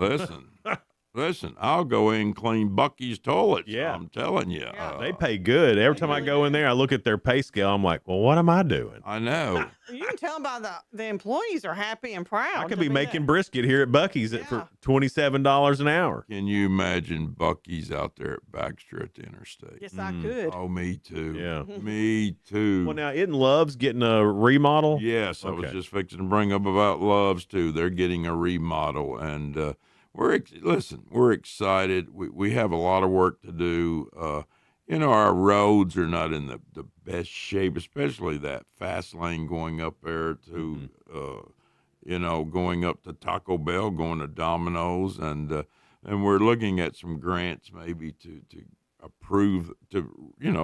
Listen, I'll go in and clean Bucky's toilets. Yeah. I'm telling you. They pay good. Every time I go in there, I look at their pay scale. I'm like, well, what am I doing? I know. You can tell by the employees are happy and proud. I could to be making brisket here at Bucky's for $27 an hour. Can you imagine Bucky's out there at Baxter at the interstate? Yes, I could. Oh, me too. Yeah. Me too. Well, now, isn't Love's getting a remodel? Yes, I was Okay. just fixing to bring up about Love's too. They're getting a remodel, and we're excited. We have a lot of work to do. Our roads are not in the best shape, especially that fast lane going up there to, going up to Taco Bell, going to Domino's, and we're looking at some grants maybe to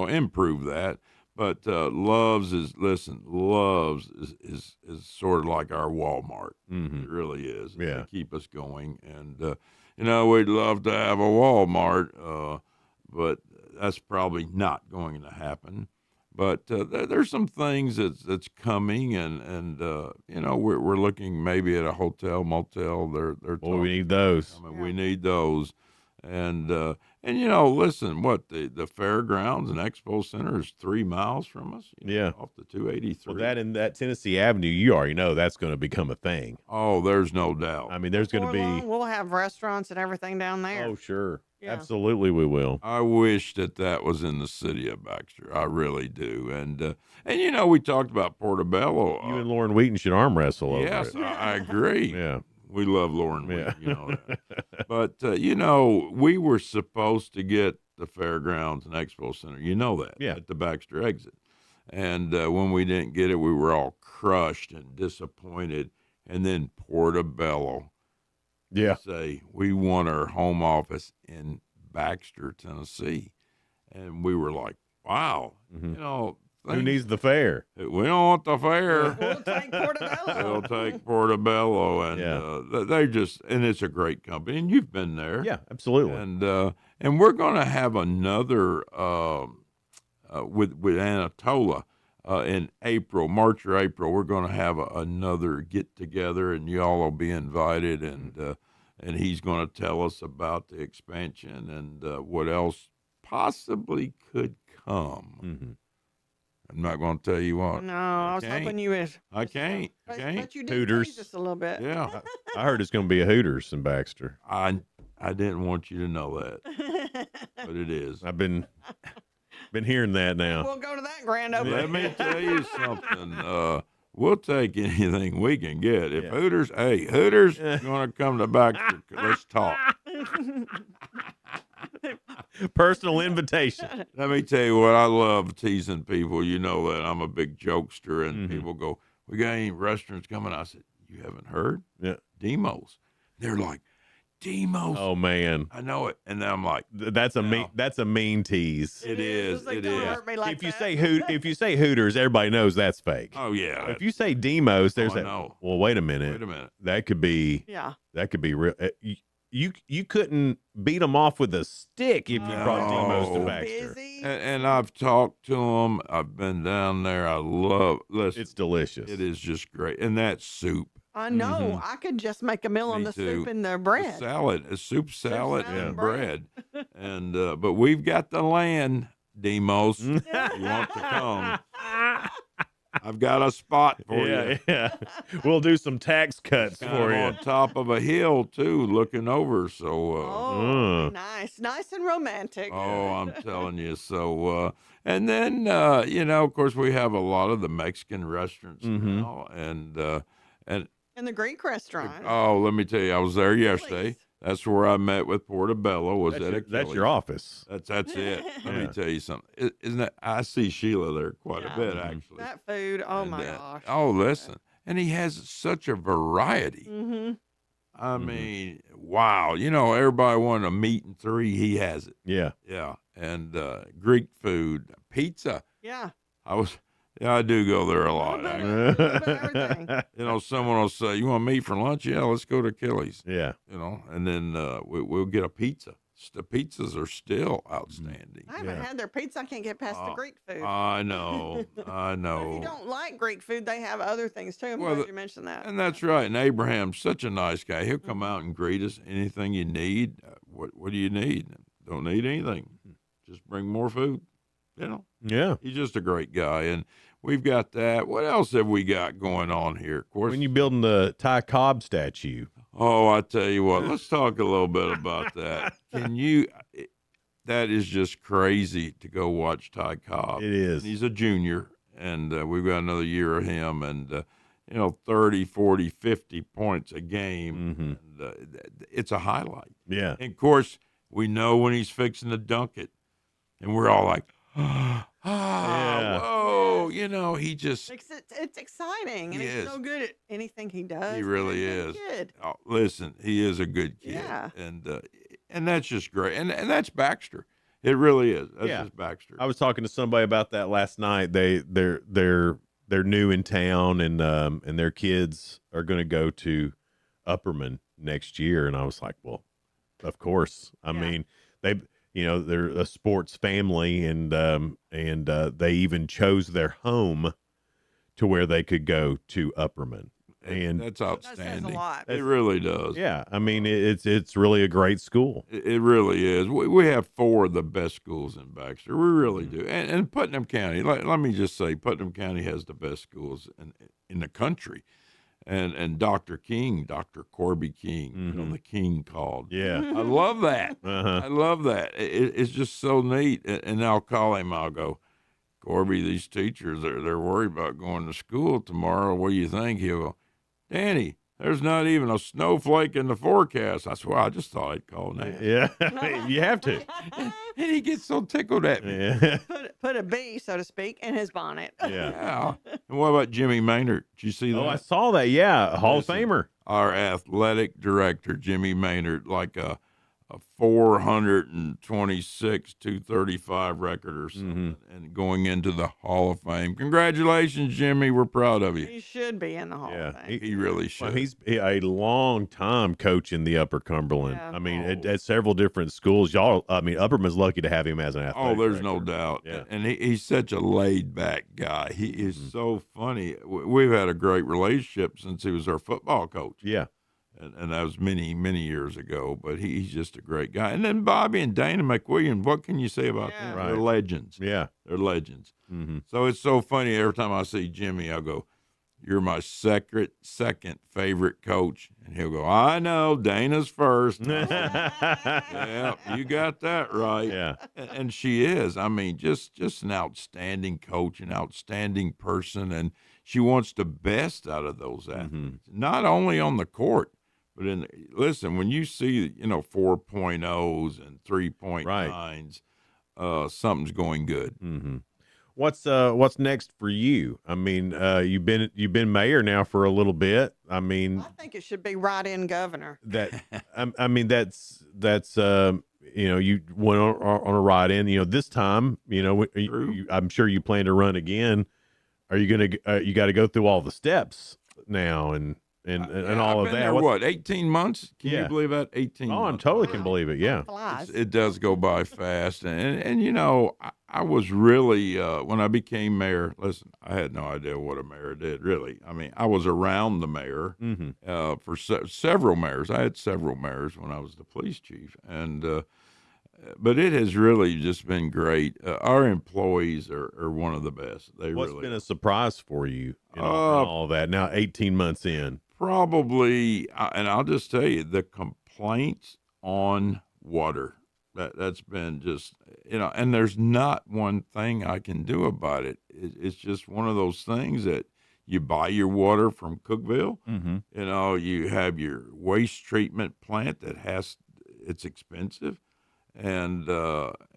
improve that. But Love's is sort of like our Walmart. Mm-hmm. It really is. Yeah. They keep us going, and we'd love to have a Walmart, but that's probably not going to happen. But there's some things that's coming, and we're looking maybe at a hotel, motel. They're we need those. We need those, and listen, what the fairgrounds and expo center is 3 miles from us. Off the 283. Well, that in that Tennessee Avenue, you already know that's going to become a thing. Oh, there's no doubt. I mean, there's going to Before be. long, we'll have restaurants and everything down there. Oh, sure. Yeah. Absolutely, we will. I wish that was in the city of Baxter. I really do. And we talked about Portobello. You and Lauren Wheaton should arm wrestle over Yes, it. I agree. Yeah. We love Lauren Wheaton, Yeah. you know that. But, we were supposed to get the fairgrounds and expo center. You know that. Yeah. At the Baxter exit. And when we didn't get it, we were all crushed and disappointed. And then Portobello. Yeah. Say, we want our home office in Baxter, Tennessee. And we were like, wow, Who needs the fair? We don't want the fair. We'll take Portobello. We'll take Portobello, and they're and it's a great company, and you've been there. Yeah, absolutely. And we're going to have another with Anatola in March or April. We're going to have another get together, and y'all will be invited, and he's going to tell us about the expansion and what else possibly could come. Mm-hmm. I'm not going to tell you what. No, I was hoping you would. I can't. But you did Hooters. tease us a little bit. Yeah. I heard it's going to be a Hooters in Baxter. I didn't want you to know that, but it is. I've been hearing that now. We'll go to that grand opening. Let me tell you something. We'll take anything we can get. If Hooters going to come to Baxter, let's talk. Personal invitation. Let me tell you what, I love teasing people. You know that I'm a big jokester, and people go, "We got any restaurants coming?" I said, "You haven't heard? Yeah, Demos." They're like, "Demos." Oh man, I know it, and then I'm like, That's a mean tease. It is. It is. Hurt me like If you that. say if you say Hooters, everybody knows that's fake. Oh yeah. If you say Demos, there's I that. know. Well, wait a minute. Wait a minute. That could be. Yeah. That could be real. You couldn't beat them off with a stick if you brought Demos to No. Baxter. And I've talked to them. I've been down there. I love. Listen, It's delicious. it is just great, and that soup. I know. I could just make a meal on Me the too. soup and the The bread. salad, a soup salad, salad and and bread. And but we've got the land, Demos. You want to come? I've got a spot for you. Yeah. We'll do some tax cuts Kind for of you. on top of a hill too, looking over. So, Oh, nice and romantic. I'm telling you. So, and then of course, we have a lot of the Mexican restaurants now, and And the Greek restaurant. oh, let me tell you, I was there yesterday. That's where I met with Portobello. Was That's at your, Achilles. that's your office. That's it. Let me Yeah. tell you something. Isn't that? I see Sheila there quite Yeah. a bit actually. That food. Oh And, my gosh. Oh, listen, and he has such a variety. Mm-hmm. I mean, wow. Everybody wanted a meat and three. He has it. Yeah. Yeah, and Greek food, pizza. Yeah. Yeah, I do go there a lot. Everything. You know, someone will say, "You want to meet for lunch?" Yeah, let's go to Achilles. Yeah. You know, and then we'll get a pizza. The pizzas are still outstanding. I haven't had their pizza. I can't get past the Greek food. I know. I If know. you don't like Greek food, they have other things too. I'm glad you mentioned that. And that's right. And Abraham's such a nice guy. He'll come out and greet us. Anything you need. What do you need? Don't need anything. Just bring more food. You know. Yeah. He's just a great guy. And we've got that. What else have we got going on here? Of course. When you building the Ty Cobb statue. Oh, I tell you what, let's talk a little bit about that. That is just crazy to go watch Ty Cobb. It is. He's a junior, and we've got another year of him, and, 30, 40, 50 points a game. And, it's a highlight. Yeah. And, of course, we know when he's fixing to dunk it, and we're all like, whoa, he just. It's exciting, and He he's is. so good at anything he does. He really He's a is. good kid. Oh, listen, he is a good kid. Yeah. And that's just great. And that's Baxter. It really is. That's just Baxter. I was talking to somebody about that last night. They're new in town, and their kids are going to go to Upperman next year. And I was like, well, of course. I mean, they're a sports family, and they even chose their home to where they could go to Upperman. And that's outstanding. That says a lot. It really does. Yeah, I mean, it's really a great school. It really is. We have 4 of the best schools in Baxter. We really do. And Putnam County, let me just say, Putnam County has the best schools in the country. And Dr. King, Dr. Corby King, the King called. Yeah. I love that. Uh-huh. I love that. It's just so neat. And I'll call him. I'll go, Corby, these teachers, they're worried about going to school tomorrow. What do you think? He'll go, Danny, there's not even a snowflake in the forecast. I swear, I just thought I'd call now. Yeah, you have to. And he gets so tickled at me. Yeah. Put a bee, so to speak, in his bonnet. Yeah. And what about Jimmy Maynard? Did you see that? Oh, I saw that. Yeah, Hall of Listen, Famer. Our athletic director, Jimmy Maynard, like a 426, 235 record or something, and going into the Hall of Fame. Congratulations, Jimmy. We're proud of you. He should be in the Hall of Fame. He really should. Well, he's a long time coach in the Upper Cumberland. Yeah. I mean, at several different schools. Upperman's lucky to have him as an athletic. Oh, there's director. no doubt. Yeah. And he's such a laid-back guy. He is so funny. We've had a great relationship since he was our football coach. Yeah. And that was many, many years ago, but he's just a great guy. And then Bobby and Dana McWilliams, what can you say about them? Right. They're legends. Yeah. They're legends. So it's so funny. Every time I see Jimmy, I'll go, you're my second favorite coach. And he'll go, I know, Dana's first. Yeah, you got that right. Yeah. And she is. I mean, just an outstanding coach, an outstanding person. And she wants the best out of those athletes, not only on the court, but listen, when you see, 4.0s and 3.9s, something's going good. What's next for you? I mean, you've been mayor now for a little bit. I mean, I think it should be write-in governor. I mean, that's you went on a ride-in. This time, I'm sure you plan to run again. Are you gonna? You got to go through all the steps now and all I've of been that. there, 18 months? Can you believe that? 18 months. I totally can believe it. Yeah. It does go by fast. And I was really, when I became mayor, listen, I had no idea what a mayor did, really. I mean, I was around the mayor for several mayors. I had several mayors when I was the police chief. But it has really just been great. Our employees are one of the best. What's been a surprise for you in all that? Now, 18 months in. Probably, and I'll just tell you, the complaints on water, that's been just, and there's not one thing I can do about it. It's just one of those things that you buy your water from Cookeville. You have your waste treatment plant it's expensive. And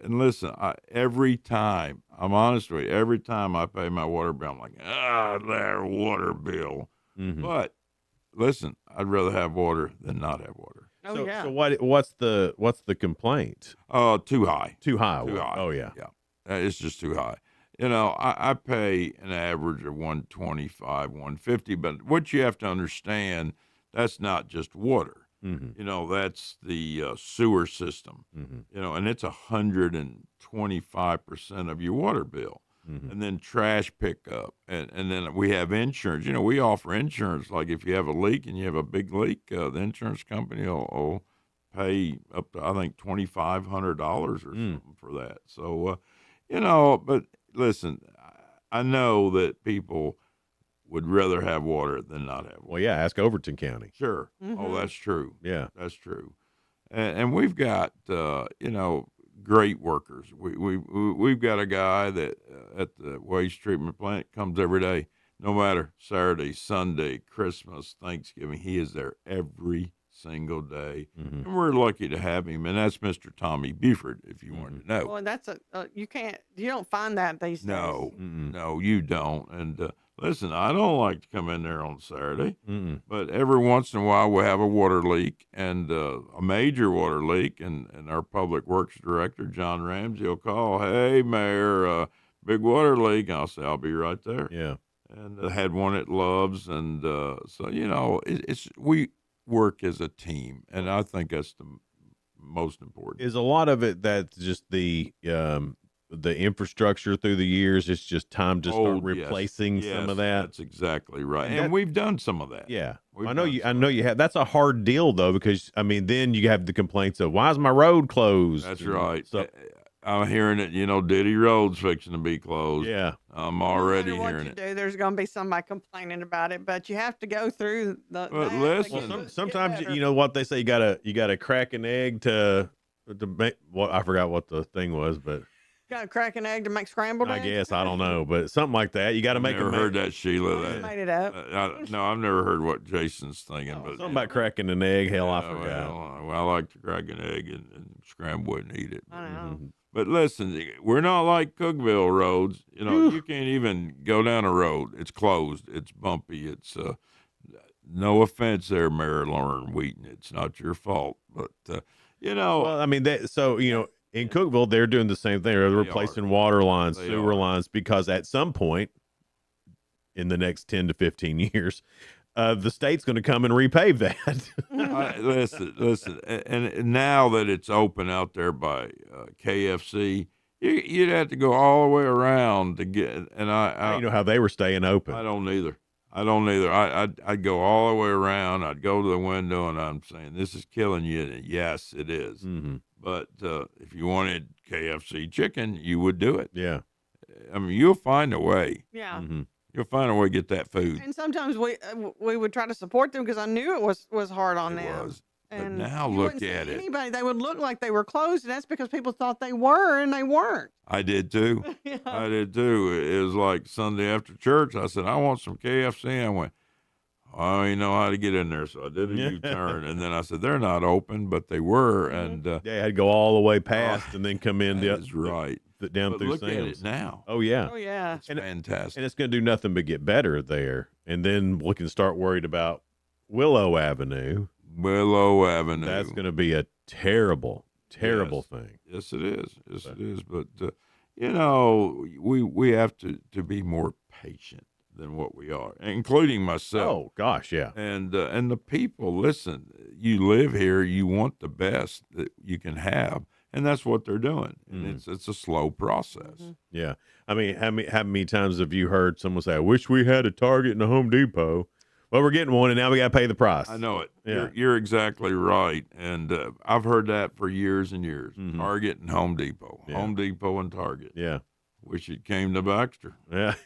listen, every time, I'm honest with you, every time I pay my water bill, I'm like, that water bill. But listen, I'd rather have water than not have water. So what's the complaint? Too high. Too high. Too high. Oh yeah. Yeah. It's just too high. You know, I pay an average of $125, $150, but what you have to understand, that's not just water. Mm-hmm. You know, that's the sewer system. Mm-hmm. You know, and it's 125% of your water bill. Mm-hmm. And then trash pickup, and then we have insurance. You know, we offer insurance. Like if you have a leak and you have a big leak, the insurance company will pay up to, I think, $2,500 or something for that. So, you know, but listen, I know that people would rather have water than not have water. Well, yeah, ask Overton County. Sure. Mm-hmm. Oh, that's true. Yeah. That's true. And we've got, you know, great workers. We've got a guy that at the waste treatment plant comes every day, no matter Saturday, Sunday, Christmas, Thanksgiving. He is there every single day, and we're lucky to have him. And that's Mr. Tommy Buford, if you wanted to know. Well, that's you don't find that these days. No, you don't. And listen, I don't like to come in there on Saturday, but every once in a while we have a water leak, and a major water leak, and our public works director, John Ramsey, will call, "Hey, Mayor, big water leak." I'll say, "I'll be right there." Yeah. And I had one at Love's, and so, you know, we work as a team, and I think that's the most important. Is a lot of it that's just the infrastructure through the years? It's just time to start replacing some of that. That's exactly right, and we've done some of that. Yeah, I know you have. That's a hard deal though, because I mean, then you have the complaints of, why is my road closed? That's right. So, I'm hearing it. You know, Diddy Road's fixing to be closed. Yeah, I'm already no matter hearing what it. you do, there's going to be somebody complaining about it, but you have to go through the. But listen, well, sometimes you know what they say. You gotta crack an egg to make. What I forgot what the thing was, but. Got to crack an egg to make scrambled I eggs? guess, I don't know, but something like that. You got to make Never a heard that, Sheila. Made it up. No, I've never heard what Jason's thinking. But something about cracking an egg. Hell, I forgot. Well, I like to crack an egg and scramble it and eat it. I know. But listen, we're not like Cookeville roads. You know, you can't even go down a road. It's closed. It's bumpy. It's no offense there, Mayor Lauren Wheaton. It's not your fault. But, you know. Well, I mean, so, you know, in Cookeville, they're doing the same thing. They're replacing water lines, sewer lines, because at some point in the next 10 to 15 years, the state's going to come and repave that. Listen, and now that it's open out there by KFC, you'd have to go all the way around to get. And I you know how they were staying open. I don't either. I'd go all the way around. I'd go to the window, and I'm saying, "This is killing you." And yes, it is. Mm-hmm. But if you wanted KFC chicken, you would do it. Yeah. I mean, you'll find a way. Yeah. Mm-hmm. You'll find a way to get that food. And sometimes we would try to support them because I knew it was hard on them. Was. But And now you look wouldn't see at it. Anybody, they would look like they were closed, and that's because people thought they were, and they weren't. I did too. Yeah. I did too. It was like Sunday after church. I said, "I want some KFC." I went, "I don't even know how to get in there." So I did a U-turn, and then I said, "They're not open," but they were. And they had to go all the way past and then come in. That's right. Down But through look at Sam's. it now. Oh yeah. Oh yeah. It's fantastic. And it's going to do nothing but get better there. And then we can start worried about Willow Avenue. Willow Avenue. That's going to be a terrible thing. Yes, it is. Yes, it is. But you know, we have to be more patient than what we are, including myself. Oh gosh, yeah. And the people, listen, you live here, you want the best that you can have, and that's what they're doing. And it's a slow process. Yeah. I mean, how many times have you heard someone say, "I wish we had a Target and a Home Depot"? Well, we're getting one, and now we got to pay the price. I know it. Yeah. You're exactly right. And I've heard that for years and years. Target and Home Depot. Yeah. Home Depot and Target. Yeah. Wish it came to Baxter. Yeah.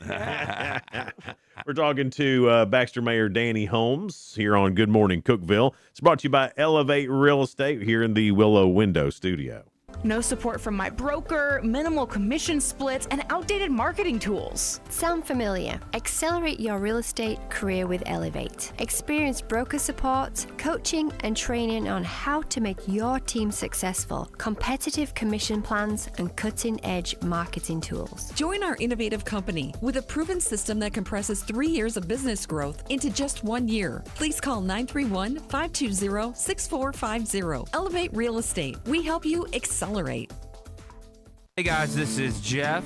We're talking to Baxter Mayor Danny Holmes here on Good Morning Cookeville. It's brought to you by Elevate Real Estate here in the Willow Window Studio. No support from my broker, minimal commission splits, and outdated marketing tools. Sound familiar? Accelerate your real estate career with Elevate. Experience broker support, coaching, and training on how to make your team successful, competitive commission plans, and cutting-edge marketing tools. Join our innovative company with a proven system that compresses 3 years of business growth into just 1 year. Please call 931-520-6450. Elevate Real Estate. We help you accelerate. Hey guys, this is Jeff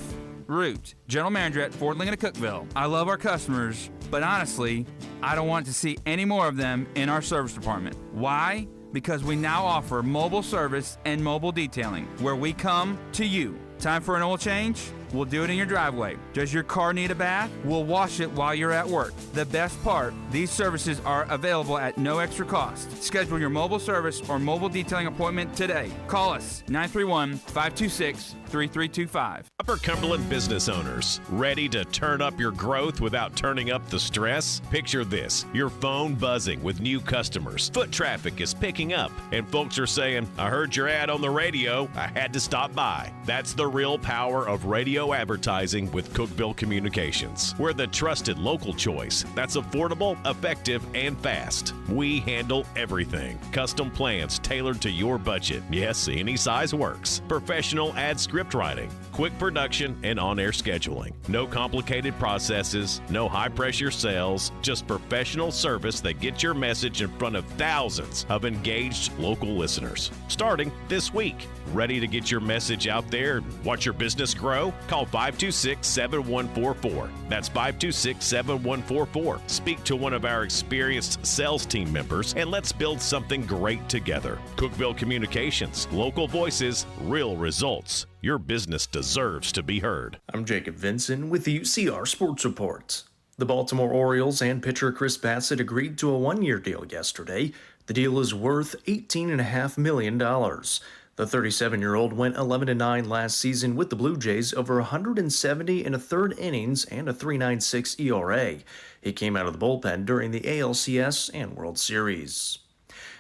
Root, General Manager at Ford Lincoln of Cookeville. I love our customers, but honestly, I don't want to see any more of them in our service department. Why? Because we now offer mobile service and mobile detailing, where we come to you. Time for an oil change? We'll do it in your driveway. Does your car need a bath? We'll wash it while you're at work. The best part, these services are available at no extra cost. Schedule your mobile service or mobile detailing appointment today. Call us 931-526-3325. Upper Cumberland business owners, ready to turn up your growth without turning up the stress? Picture this, your phone buzzing with new customers. Foot traffic is picking up, and folks are saying, I heard your ad on the radio, I had to stop by. That's the real power of radio advertising with Cookeville Communications. We're the trusted local choice that's affordable, effective, and fast. We handle everything. Custom plans tailored to your budget. Yes, any size works. Professional ad script writing, quick production, and on-air scheduling. No complicated processes, no high-pressure sales, just professional service that gets your message in front of thousands of engaged local listeners. Starting this week. Ready to get your message out there and watch your business grow? Call 526-7144. That's 526-7144. Speak to one of our experienced sales team members and let's build something great together. Cookeville Communications, local voices, real results. Your business deserves to be heard. I'm Jacob Vinson with the UCR Sports Report. The Baltimore Orioles and pitcher Chris Bassett agreed to a one-year deal yesterday. The deal is worth $18.5 million. The 37-year-old went 11-9 last season with the Blue Jays over 170 in a third innings and a 3.96 ERA. He came out of the bullpen during the ALCS and World Series.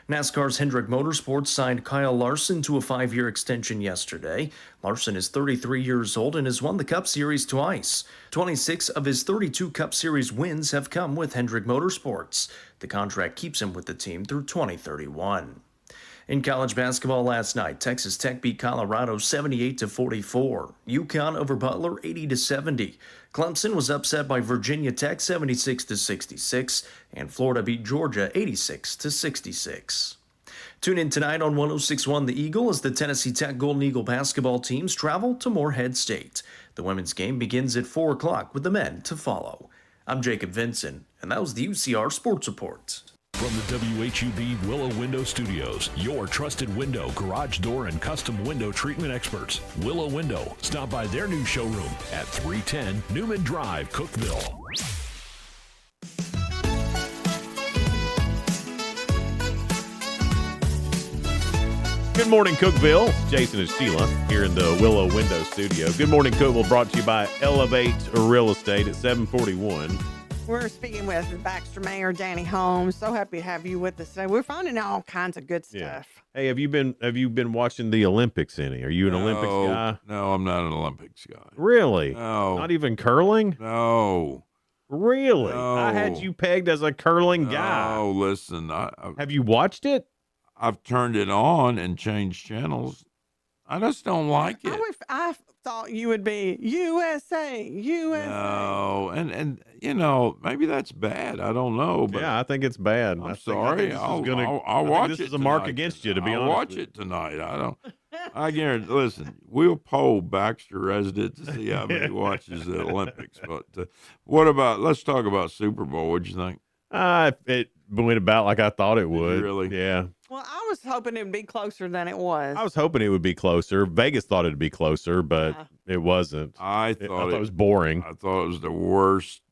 NASCAR's Hendrick Motorsports signed Kyle Larson to a 5-year extension yesterday. Larson is 33 years old and has won the Cup Series twice. 26 of his 32 Cup Series wins have come with Hendrick Motorsports. The contract keeps him with the team through 2031. In college basketball last night, Texas Tech beat Colorado 78-44. UConn over Butler 80-70. Clemson was upset by Virginia Tech 76-66, and Florida beat Georgia 86-66. Tune in tonight on 106.1 The Eagle as the Tennessee Tech Golden Eagle basketball teams travel to Morehead State. The women's game begins at 4 o'clock with the men to follow. I'm Jacob Vinson, and that was the UCR Sports Report. From the WHUB Willow Window Studios, your trusted window, garage door, and custom window treatment experts. Willow Window. Stop by their new showroom at 310 Newman Drive, Cookeville. Good morning, Cookeville. It's Jason and Sheila here in the Willow Window Studio. Good morning, Cookeville, brought to you by Elevate Real Estate at 741. We're speaking with Baxter Mayor Danny Holmes. So happy to have you with us today. We're finding all kinds of good stuff. Yeah. Hey, have you been watching the Olympics any? Are you an Olympics guy? No, I'm not an Olympics guy. Really? No. Not even curling? No. Really? No. I had you pegged as a curling guy. Oh, listen. Have you watched it? I've turned it on and changed channels. I just don't like it. I thought you would be USA. No, and you know, maybe that's bad. I don't know. But yeah, I think it's bad. I'm sorry. I'll watch it. This is a mark against you, to be honest. I'll watch it tonight. I guarantee. Listen, we'll poll Baxter resident to see how many watches the Olympics. But what about? Let's talk about Super Bowl. What'd you think? It went about like I thought it would. Really? Yeah. Well, I was hoping it would be closer than it was. I was hoping it would be closer. Vegas thought it'd be closer, but it wasn't. I thought it was boring. I thought it was the worst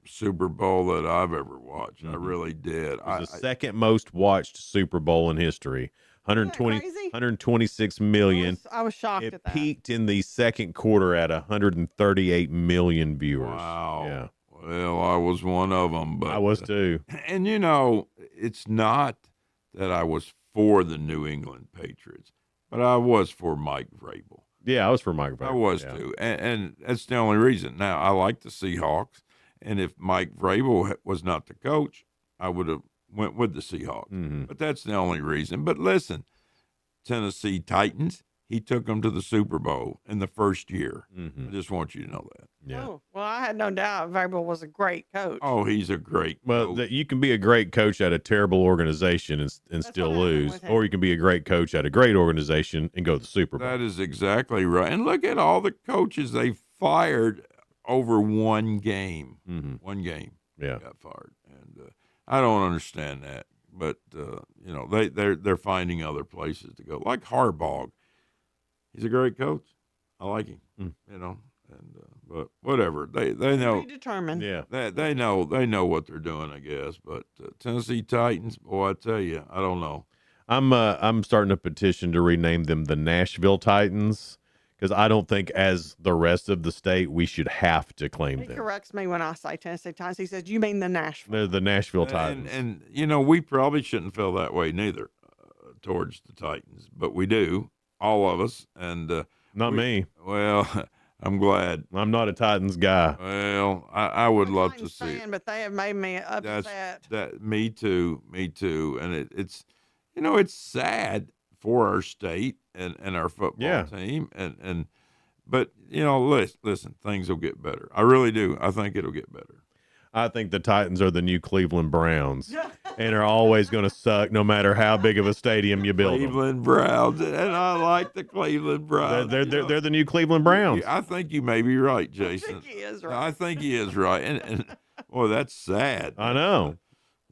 Super Bowl that I've ever watched. I really did. It was the second most watched Super Bowl in history. 126 million. I was shocked at that. It peaked in the second quarter at 138 million viewers. Wow. Yeah. Well, I was one of them. But I was too. And, you know, it's not that I was for the New England Patriots, but I was for Mike Vrabel. Yeah, I was for Mike Vrabel. I was too. And that's the only reason. Now, I like the Seahawks, and if Mike Vrabel was not the coach, I would have went with the Seahawks. Mm-hmm. But that's the only reason. But listen, Tennessee Titans, he took them to the Super Bowl in the first year. Mm-hmm. I just want you to know that. Yeah. Oh, well, I had no doubt Vrabel was a great coach. Oh, he's a great Well, you can be a great coach at a terrible organization and still lose, or you can be a great coach at a great organization and go to the Super Bowl. That is exactly right. And look at all the coaches they fired over one game. Mm-hmm. One game. Yeah. Got fired. And I don't understand that. But, you know, they're finding other places to go. Like Harbaugh. He's a great coach. I like him, you know. And but whatever, they know. Determined. Yeah, they know what they're doing, I guess. But Tennessee Titans, boy, I tell you, I don't know. I'm starting a petition to rename them the Nashville Titans because I don't think, as the rest of the state, we should have to claim He them. corrects me when I say Tennessee Titans. He says, "You mean the Nashville?" They're the Nashville Titans, and you know we probably shouldn't feel that way neither towards the Titans, but we do, all of us, and not me. Well. I'm glad. I'm not a Titans guy. Well, I would love to see it. But they have made me upset. Me too. And it's, you know, it's sad for our state and our football team. But, you know, listen, things will get better. I really do. I think it'll get better. I think the Titans are the new Cleveland Browns and are always going to suck no matter how big of a stadium you build. Cleveland Browns, and I like the Cleveland Browns. They're the new Cleveland Browns. I think you may be right, Jason. I think he is right. I think he is right. And boy, that's sad. I know.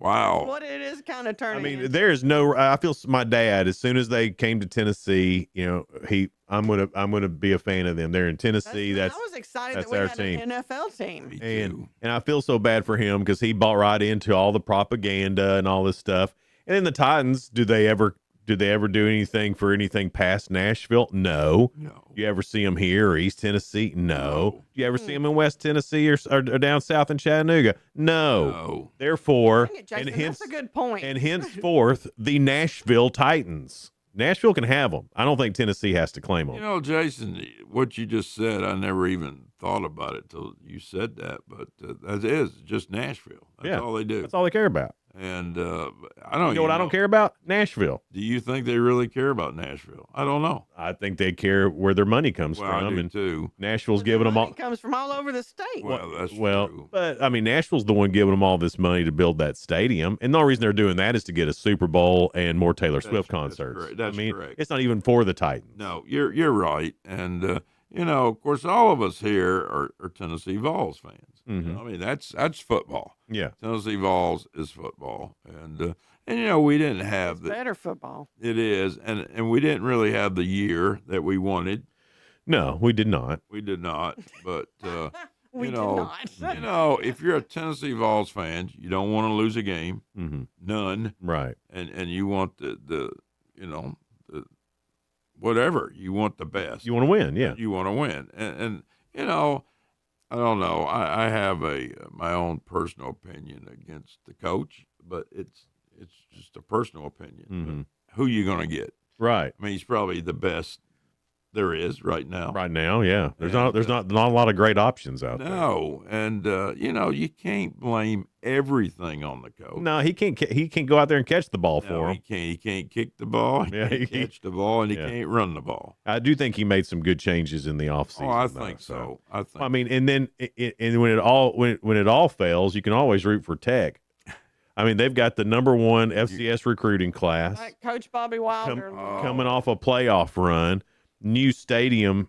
Wow. What it is kind of turning. I mean, there's no. I feel my dad. As soon as they came to Tennessee, you know, I'm gonna be a fan of them. They're in Tennessee. I was excited that we had an NFL team. And I feel so bad for him because he bought right into all the propaganda and all this stuff. And then the Titans, do they ever do anything for anything past Nashville? No. You ever see them here or East Tennessee? No. You ever see them in West Tennessee or down south in Chattanooga? No. Therefore, Jason, that's a good point. And henceforth, the Nashville Titans. Nashville can have them. I don't think Tennessee has to claim them. You know, Jason, what you just said, I never even thought about it till you said that. But that is just Nashville. That's all they do. That's all they care about. And I don't. You know what I don't care about? Nashville. Do you think they really care about Nashville? I don't know. I think they care where their money comes Well, from. I do and too. Nashville's giving them all. It comes from all over the state. Well, that's true. But I mean, Nashville's the one giving them all this money to build that stadium, and the only reason they're doing that is to get a Super Bowl and more Taylor Swift concerts. That's I mean, correct. it's not even for the Titans. No, you're right. And you know, of course, all of us here are Tennessee Vols fans. Mm-hmm. You know, I mean, that's football. Yeah, Tennessee Vols is football, and you know, we didn't have the better football. It is, and we didn't really have the year that we wanted. No, we did not. We did not. But We you know, did not. you know, if you're a Tennessee Vols fan, you don't want to lose a game, none, right? And you want the you know the whatever you want the best. You want to win, yeah. You want to win, and you know. I don't know. I have my own personal opinion against the coach, but it's just a personal opinion. Mm-hmm. Who you going to get? Right. I mean, he's probably the best there is right now. Right now, yeah. There's not a lot of great options out there. No, and you know, you can't blame everything on the coach. No, he can't go out there and catch the ball for him. He can't kick the ball. He can't catch the ball, and he can't run the ball. I do think he made some good changes in the offseason. Oh, I think so. I mean, and then when it all fails, you can always root for Tech. I mean, they've got the #1 FCS recruiting class. Like Coach Bobby Wilder Coming off a playoff run. New stadium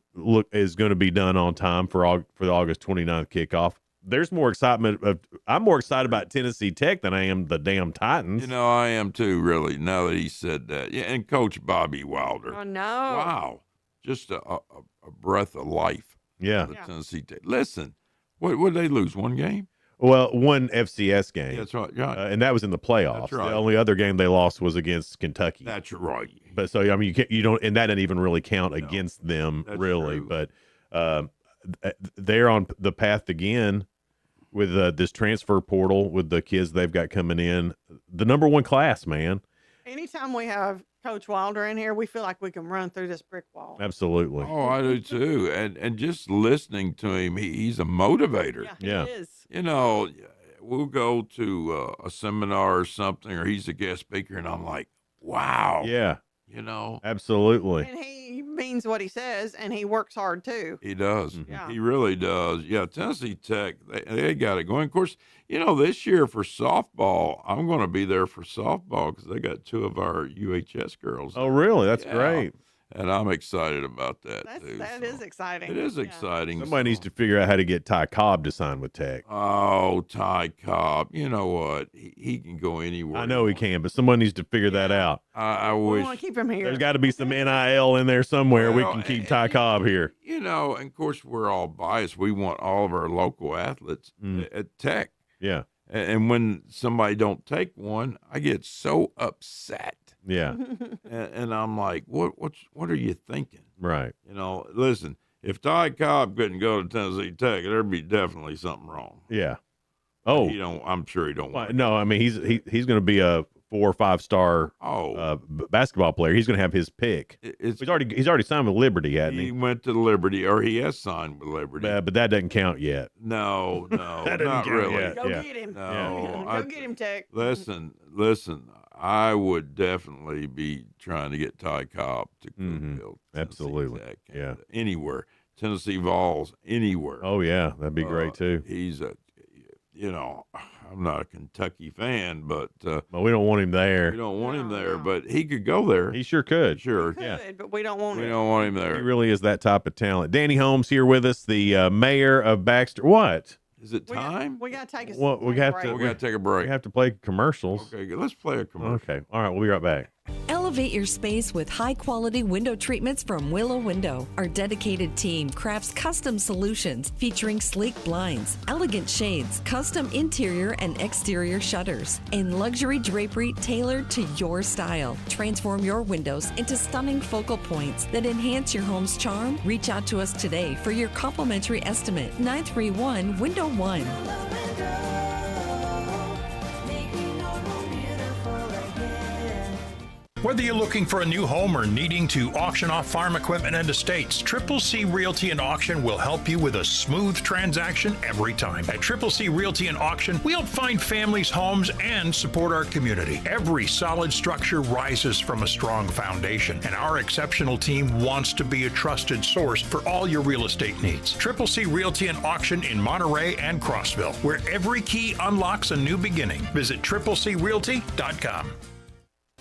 is going to be done on time for the August 29th kickoff. There's more excitement. I'm more excited about Tennessee Tech than I am the damn Titans. You know, I am too, really, now that he said that. Yeah, and Coach Bobby Wilder. Oh, no. Wow. Just a breath of life. Yeah. The Tennessee Tech. Listen, what did they lose? One game? Well, one FCS game. That's right. And that was in the playoffs. That's right. The only other game they lost was against Kentucky. That's right. But so I mean, you don't, and that didn't even really count against them, really. True. But they're on the path again with this transfer portal with the kids they've got coming in. The #1 class, man. Anytime we have Coach Wilder in here, we feel like we can run through this brick wall. Absolutely. Oh, I do too. And just listening to him, he's a motivator. Yeah, he is. You know, we'll go to a seminar or something, or he's a guest speaker, and I'm like, wow. Yeah. You know, absolutely. And he means what he says, and he works hard too. He does. Yeah. He really does. Yeah, Tennessee Tech, they got it going. Of course, this year for softball, I'm going to be there for softball because they got 2 of our UHS girls. Oh, really? That's great. And I'm excited about that, too. That is exciting. It is exciting. Somebody needs to figure out how to get Ty Cobb to sign with Tech. Oh, Ty Cobb. You know what? He can go anywhere. I know he can, but someone needs to figure that out. I We wish. want to keep him here. There's got to be some NIL in there somewhere. We Well, can keep Ty Cobb here. And of course, we're all biased. We want all of our local athletes at Tech. Yeah. And when somebody don't take one, I get so upset. Yeah. And I'm like, what are you thinking? Right. Listen, if Ty Cobb couldn't go to Tennessee Tech, there'd be definitely something wrong. Yeah. But Oh, I'm sure he don't want. no, I mean, he's going to be a 4 or 5 star basketball player. He's going to have his pick. He's already signed with Liberty, hasn't He he? went to Liberty, or he has signed with Liberty. But that doesn't count yet. No, That doesn't not count really. yet. Go Yeah. get him. No, Go get him, Tech. Listen. I would definitely be trying to get Ty Cobb to Cookeville. Absolutely. Tech, Yeah. anywhere. Tennessee Vols, anywhere. Oh, yeah. That'd be great, too. He's I'm not a Kentucky fan, but But we don't want him there. we don't want him there. But he could go there. He sure could. Sure. Good, but we don't want We him. don't want him He there. really is that type of talent. Danny Holmes here with us, the mayor of Baxter. What? Is it time? We got to take a Well, we have break. to. We got to take a break. We have to play commercials. Okay, let's play a commercial. Okay. All right. We'll be right back. Elevate your space with high-quality window treatments from Willow Window. Our dedicated team crafts custom solutions featuring sleek blinds, elegant shades, custom interior and exterior shutters, and luxury drapery tailored to your style. Transform your windows into stunning focal points that enhance your home's charm. Reach out to us today for your complimentary estimate. 931-Window-1. Whether you're looking for a new home or needing to auction off farm equipment and estates, Triple C Realty and Auction will help you with a smooth transaction every time. At Triple C Realty and Auction, we help find families, homes, and support our community. Every solid structure rises from a strong foundation, and our exceptional team wants to be a trusted source for all your real estate needs. Triple C Realty and Auction in Monterey and Crossville, where every key unlocks a new beginning. Visit triplecrealty.com.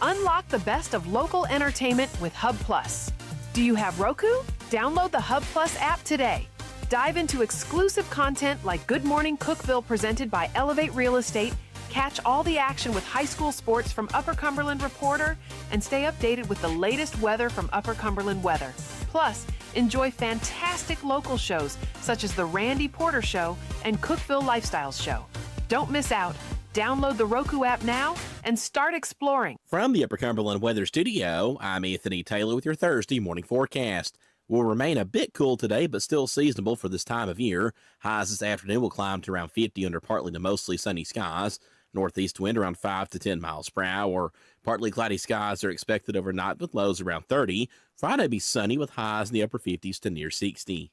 Unlock the best of local entertainment with Hub Plus. Do you have Roku? Download the Hub Plus app today. Dive into exclusive content like Good Morning Cookeville presented by Elevate Real Estate, catch all the action with high school sports from Upper Cumberland Reporter, and stay updated with the latest weather from Upper Cumberland Weather. Plus, enjoy fantastic local shows such as The Randy Porter Show and Cookeville Lifestyles Show. Don't miss out. Download the Roku app now and start exploring. From the Upper Cumberland Weather Studio, I'm Anthony Taylor with your Thursday morning forecast. Will remain a bit cool today, but still seasonable for this time of year. Highs this afternoon will climb to around 50 under partly to mostly sunny skies. Northeast wind around 5 to 10 miles per hour. Partly cloudy skies are expected overnight with lows around 30. Friday be sunny with highs in the upper 50s to near 60.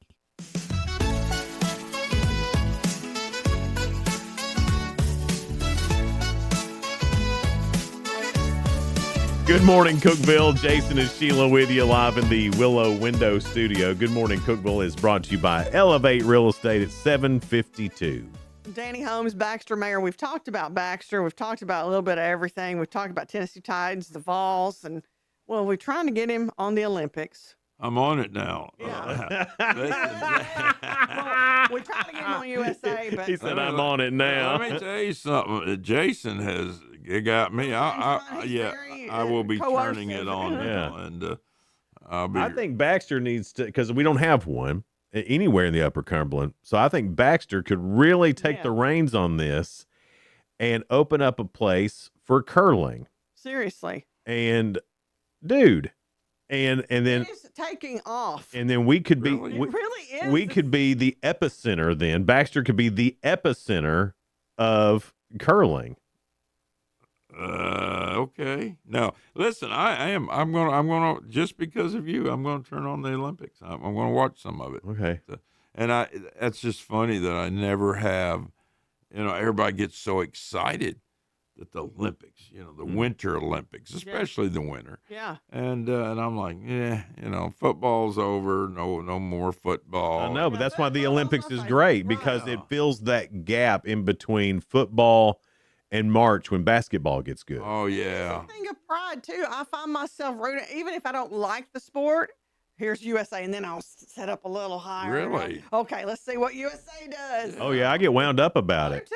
Good morning, Cookeville. Jason and Sheila with you live in the Willow Window Studio. Good morning, Cookeville is brought to you by Elevate Real Estate at 752. Danny Holmes, Baxter Mayor. We've talked about Baxter. We've talked about a little bit of everything. We've talked about Tennessee Titans, the Vols, and, well, we're trying to get him on the Olympics. I'm on it now. Well, we tried to get him on USA, but He said, I'm on it now. Let me tell you something. Jason has got me. I will be turning it on now, and I'll be. I think Baxter needs to, because we don't have one anywhere in the Upper Cumberland. So I think Baxter could really take the reins on this and open up a place for curling. seriously. And dude, and then It is taking off. and then we could be It really is. we could be the epicenter then. Baxter could be the epicenter of curling. Okay. Now, listen, I'm gonna just because of you, I'm gonna turn on the Olympics. I'm gonna watch some of it. Okay. And that's just funny that I never have. Everybody gets so excited that the Olympics, the Winter Olympics, especially the winter. Yeah. And I'm like, football's over. No more football. I know, but that's why the Olympics is great because it fills that gap in between football and March when basketball gets good. Oh yeah. It's a thing of pride too. I find myself rooting, even if I don't like the sport. Here's USA, and then I'll set up a little higher. Really? Okay, let's see what USA does. Oh yeah, I get wound up about it.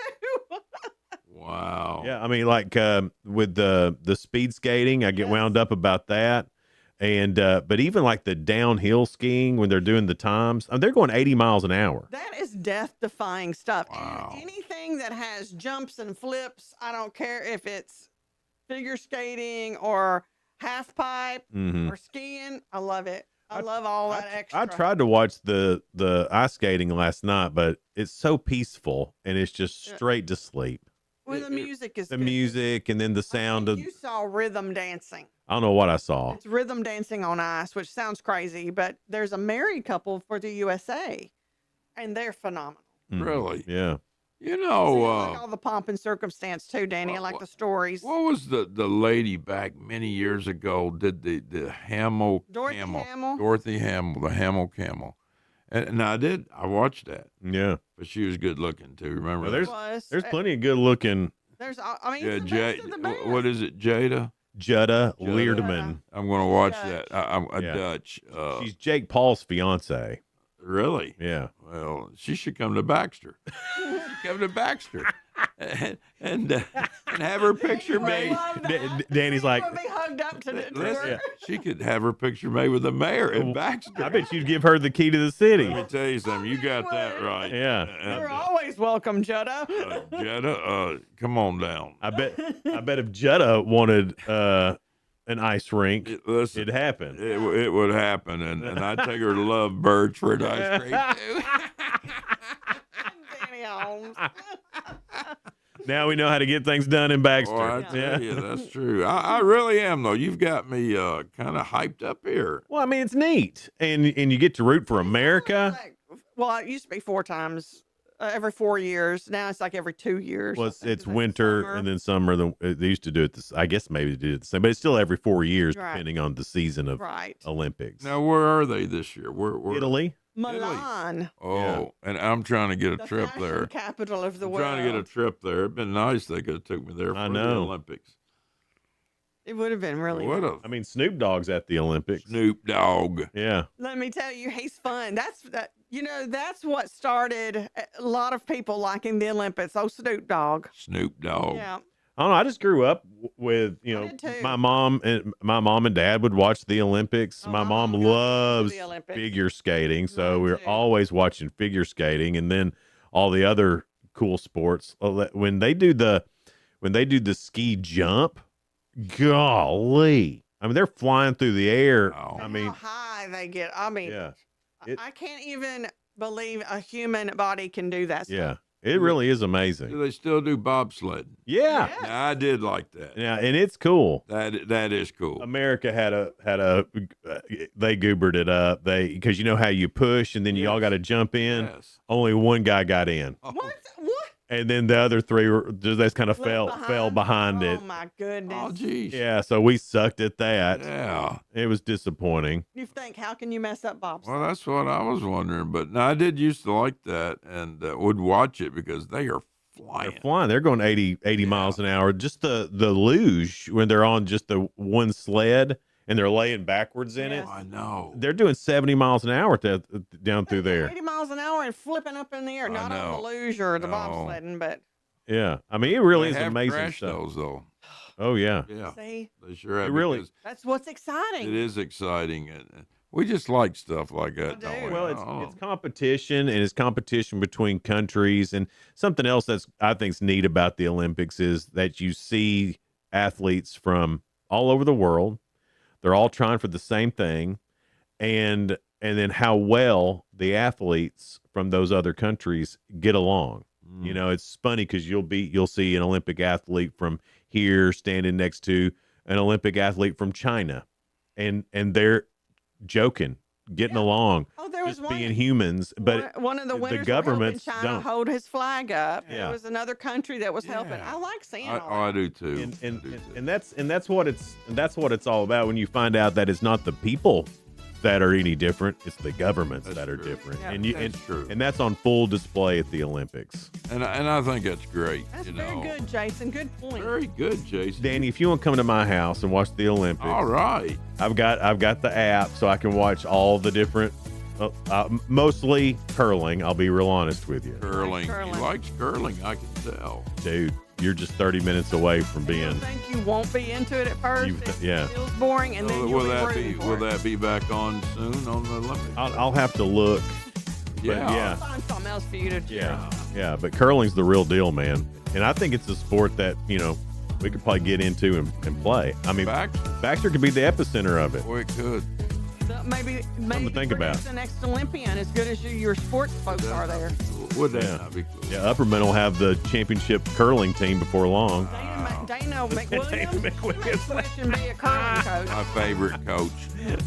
Wow. Yeah, I mean, like with the speed skating, I get wound up about that. And but even like the downhill skiing when they're doing the times, they're going 80 miles an hour. That is death-defying stuff. Wow. And anything that has jumps and flips, I don't care if it's figure skating or half pipe or skiing. I love it. I love all that extra. I tried to watch the ice skating last night, but it's so peaceful and it's just straight to sleep. Well, the music is the good. music and then the sound of. You saw rhythm dancing. I don't know what I saw. It's rhythm dancing on ice, which sounds crazy, but there's a married couple for the USA, and they're phenomenal. Really? Yeah. You See, know, I like all the pomp and circumstance too, Danny. I like the stories. what was the lady back many years ago did the Hamill Dorothy camel? Hamill? Dorothy Hamill, the Hamill camel. And I watched that. Yeah. But she was good looking too. Remember? Well, that? there's plenty of good looking. There's, I mean, Yeah, it's the best of the best. what is it, Jada? Jutta Leerdeman. I'm going to watch that. I'm a Yeah. Dutch. She's Jake Paul's fiance. Really? Yeah. Well, she should come to Baxter. Come to Baxter and have her picture made. Danny's like, Be hugged up to the Listen, she could have her picture made with the mayor in Baxter. I bet you'd give her the key to the city. Let me tell you something. You got that right. Yeah. You're always welcome, Jutta. Jetta, come on down. I bet if Jutta wanted an ice rink, it'd happen. It would happen, and I'd take her to Love Birds for an ice cream too. Danny Holmes. Now we know how to get things done in Baxter. Boy, I tell you, that's true. I really am though. You've got me kind of hyped up here. Well, I mean, it's neat, and you get to root for America. Well, it used to be 4 times every 4 years. Now it's like every 2 years. Well, it's winter and then summer. They used to do it. I guess maybe they did it the same, but it's still every 4 years, Right. depending on the season of Right. Olympics. Now, where are they this year? Where? Italy. Milan, Oh, and I'm trying to get a the trip fashion there. capital of the I'm world. trying to get a trip there. It'd been nice. They could have took me there for I the know. Olympics. It would have been really. What nice. a I mean, Snoop Dogg's at the Olympics. Snoop Dogg. Yeah. Let me tell you, he's fun. That's that's what started a lot of people liking the Olympics. Oh, Snoop Dogg. Snoop Dogg. Yeah. I don't know. I just grew up with, did too. my mom and dad would watch the Olympics. My mom loves the Olympics. figure skating, so we were always watching figure skating, and then all the other cool sports. When they do the ski jump, golly, I mean they're flying through the air. I mean, How high they get. I mean, yeah, I can't even believe a human body can do that stuff. yeah, it really is Do amazing. they still do bobsledding? Yeah, Now, I did like that. yeah, and it's cool. That is cool. America had a they goobered it up. Because you know how you push and then you all got to jump in. Yes. Only one guy got in, What? and then the other three were just kind of fell behind it. Oh my goodness. Oh, geez. Yeah, so we sucked at that. Yeah. It was disappointing. You think, how can you mess up bobsled? Well, that's what I was wondering. But no, I did used to like that and would watch it because they are flying. They're flying. They're going 80 miles an hour. Just the luge when they're on just the one sled and they're laying backwards in it. I know. They're doing 70 miles an hour down through there. 80 miles an hour and flipping up in the air, not on the luge or the bobsledding, but Yeah, I mean it really They is have amazing crashed stuff. those though. Oh yeah, Yeah. see, They sure have. It really- because that's what's exciting. It is exciting. And we just like stuff like that, don't we? Well, Oh. it's competition, and it's competition between countries. And something else that's I think's neat about the Olympics is that you see athletes from all over the world. They're all trying for the same thing, and then how well the athletes from those other countries get along. You know, it's funny because you'll see an Olympic athlete from here standing next to an Olympic athlete from China, and they're joking, getting along, there was just being humans. But one of the winners the governments were helping China don't. hold his flag up. Yeah. There was another country that was helping. I like seeing all that. I do too. And that's what it's all about. When you find out that it's not the people that are any different, it's the governments that are different. Yeah, and that's on full display at the Olympics. And I think that's great. That's very good, Jason. Good point. Very good, Jason. Danny, if you want to come to my house and watch the Olympics, all right. I've got the app so I can watch all the different, mostly curling. I'll be real honest with you. Curling. He likes curling, I can tell. Dude, you're just 30 minutes away from being. I think you won't be into it at first. Yeah. It feels boring, and then Will that be back on soon on the Olympics? I'll have to look. I'll find something else for you to cheer on. Yeah, but curling's the real deal, man. And I think it's a sport that, we could probably get into and play. I mean, Baxter could be the epicenter of it. Boy, it could. So maybe to think about. the next Olympian as good as your sports folks are there. Would that not be cool? Yeah, Upperman will have the championship curling team before long. Dana McWilliams switch and be a curling coach. My favorite coach.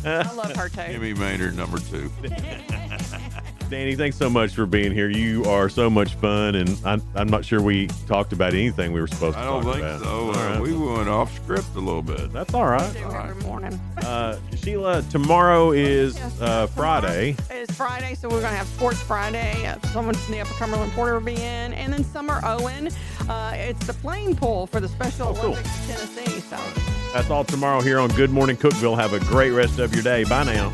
I love her too. Jimmy Maynard, number 2. Danny, thanks so much for being here. You are so much fun, and I'm not sure we talked about anything we were supposed to talk about. I don't think so. All right. We went off script a little bit. That's all right. Every morning. Sheila, tomorrow is Friday. It's Friday, so we're going to have Sports Friday. Someone from the Upper Cumberland Porter will be in. And then Summer Owen. It's the playing pool for the Special Olympics of Tennessee. So That's all tomorrow here on Good Morning Cookeville. Have a great rest of your day. Bye now.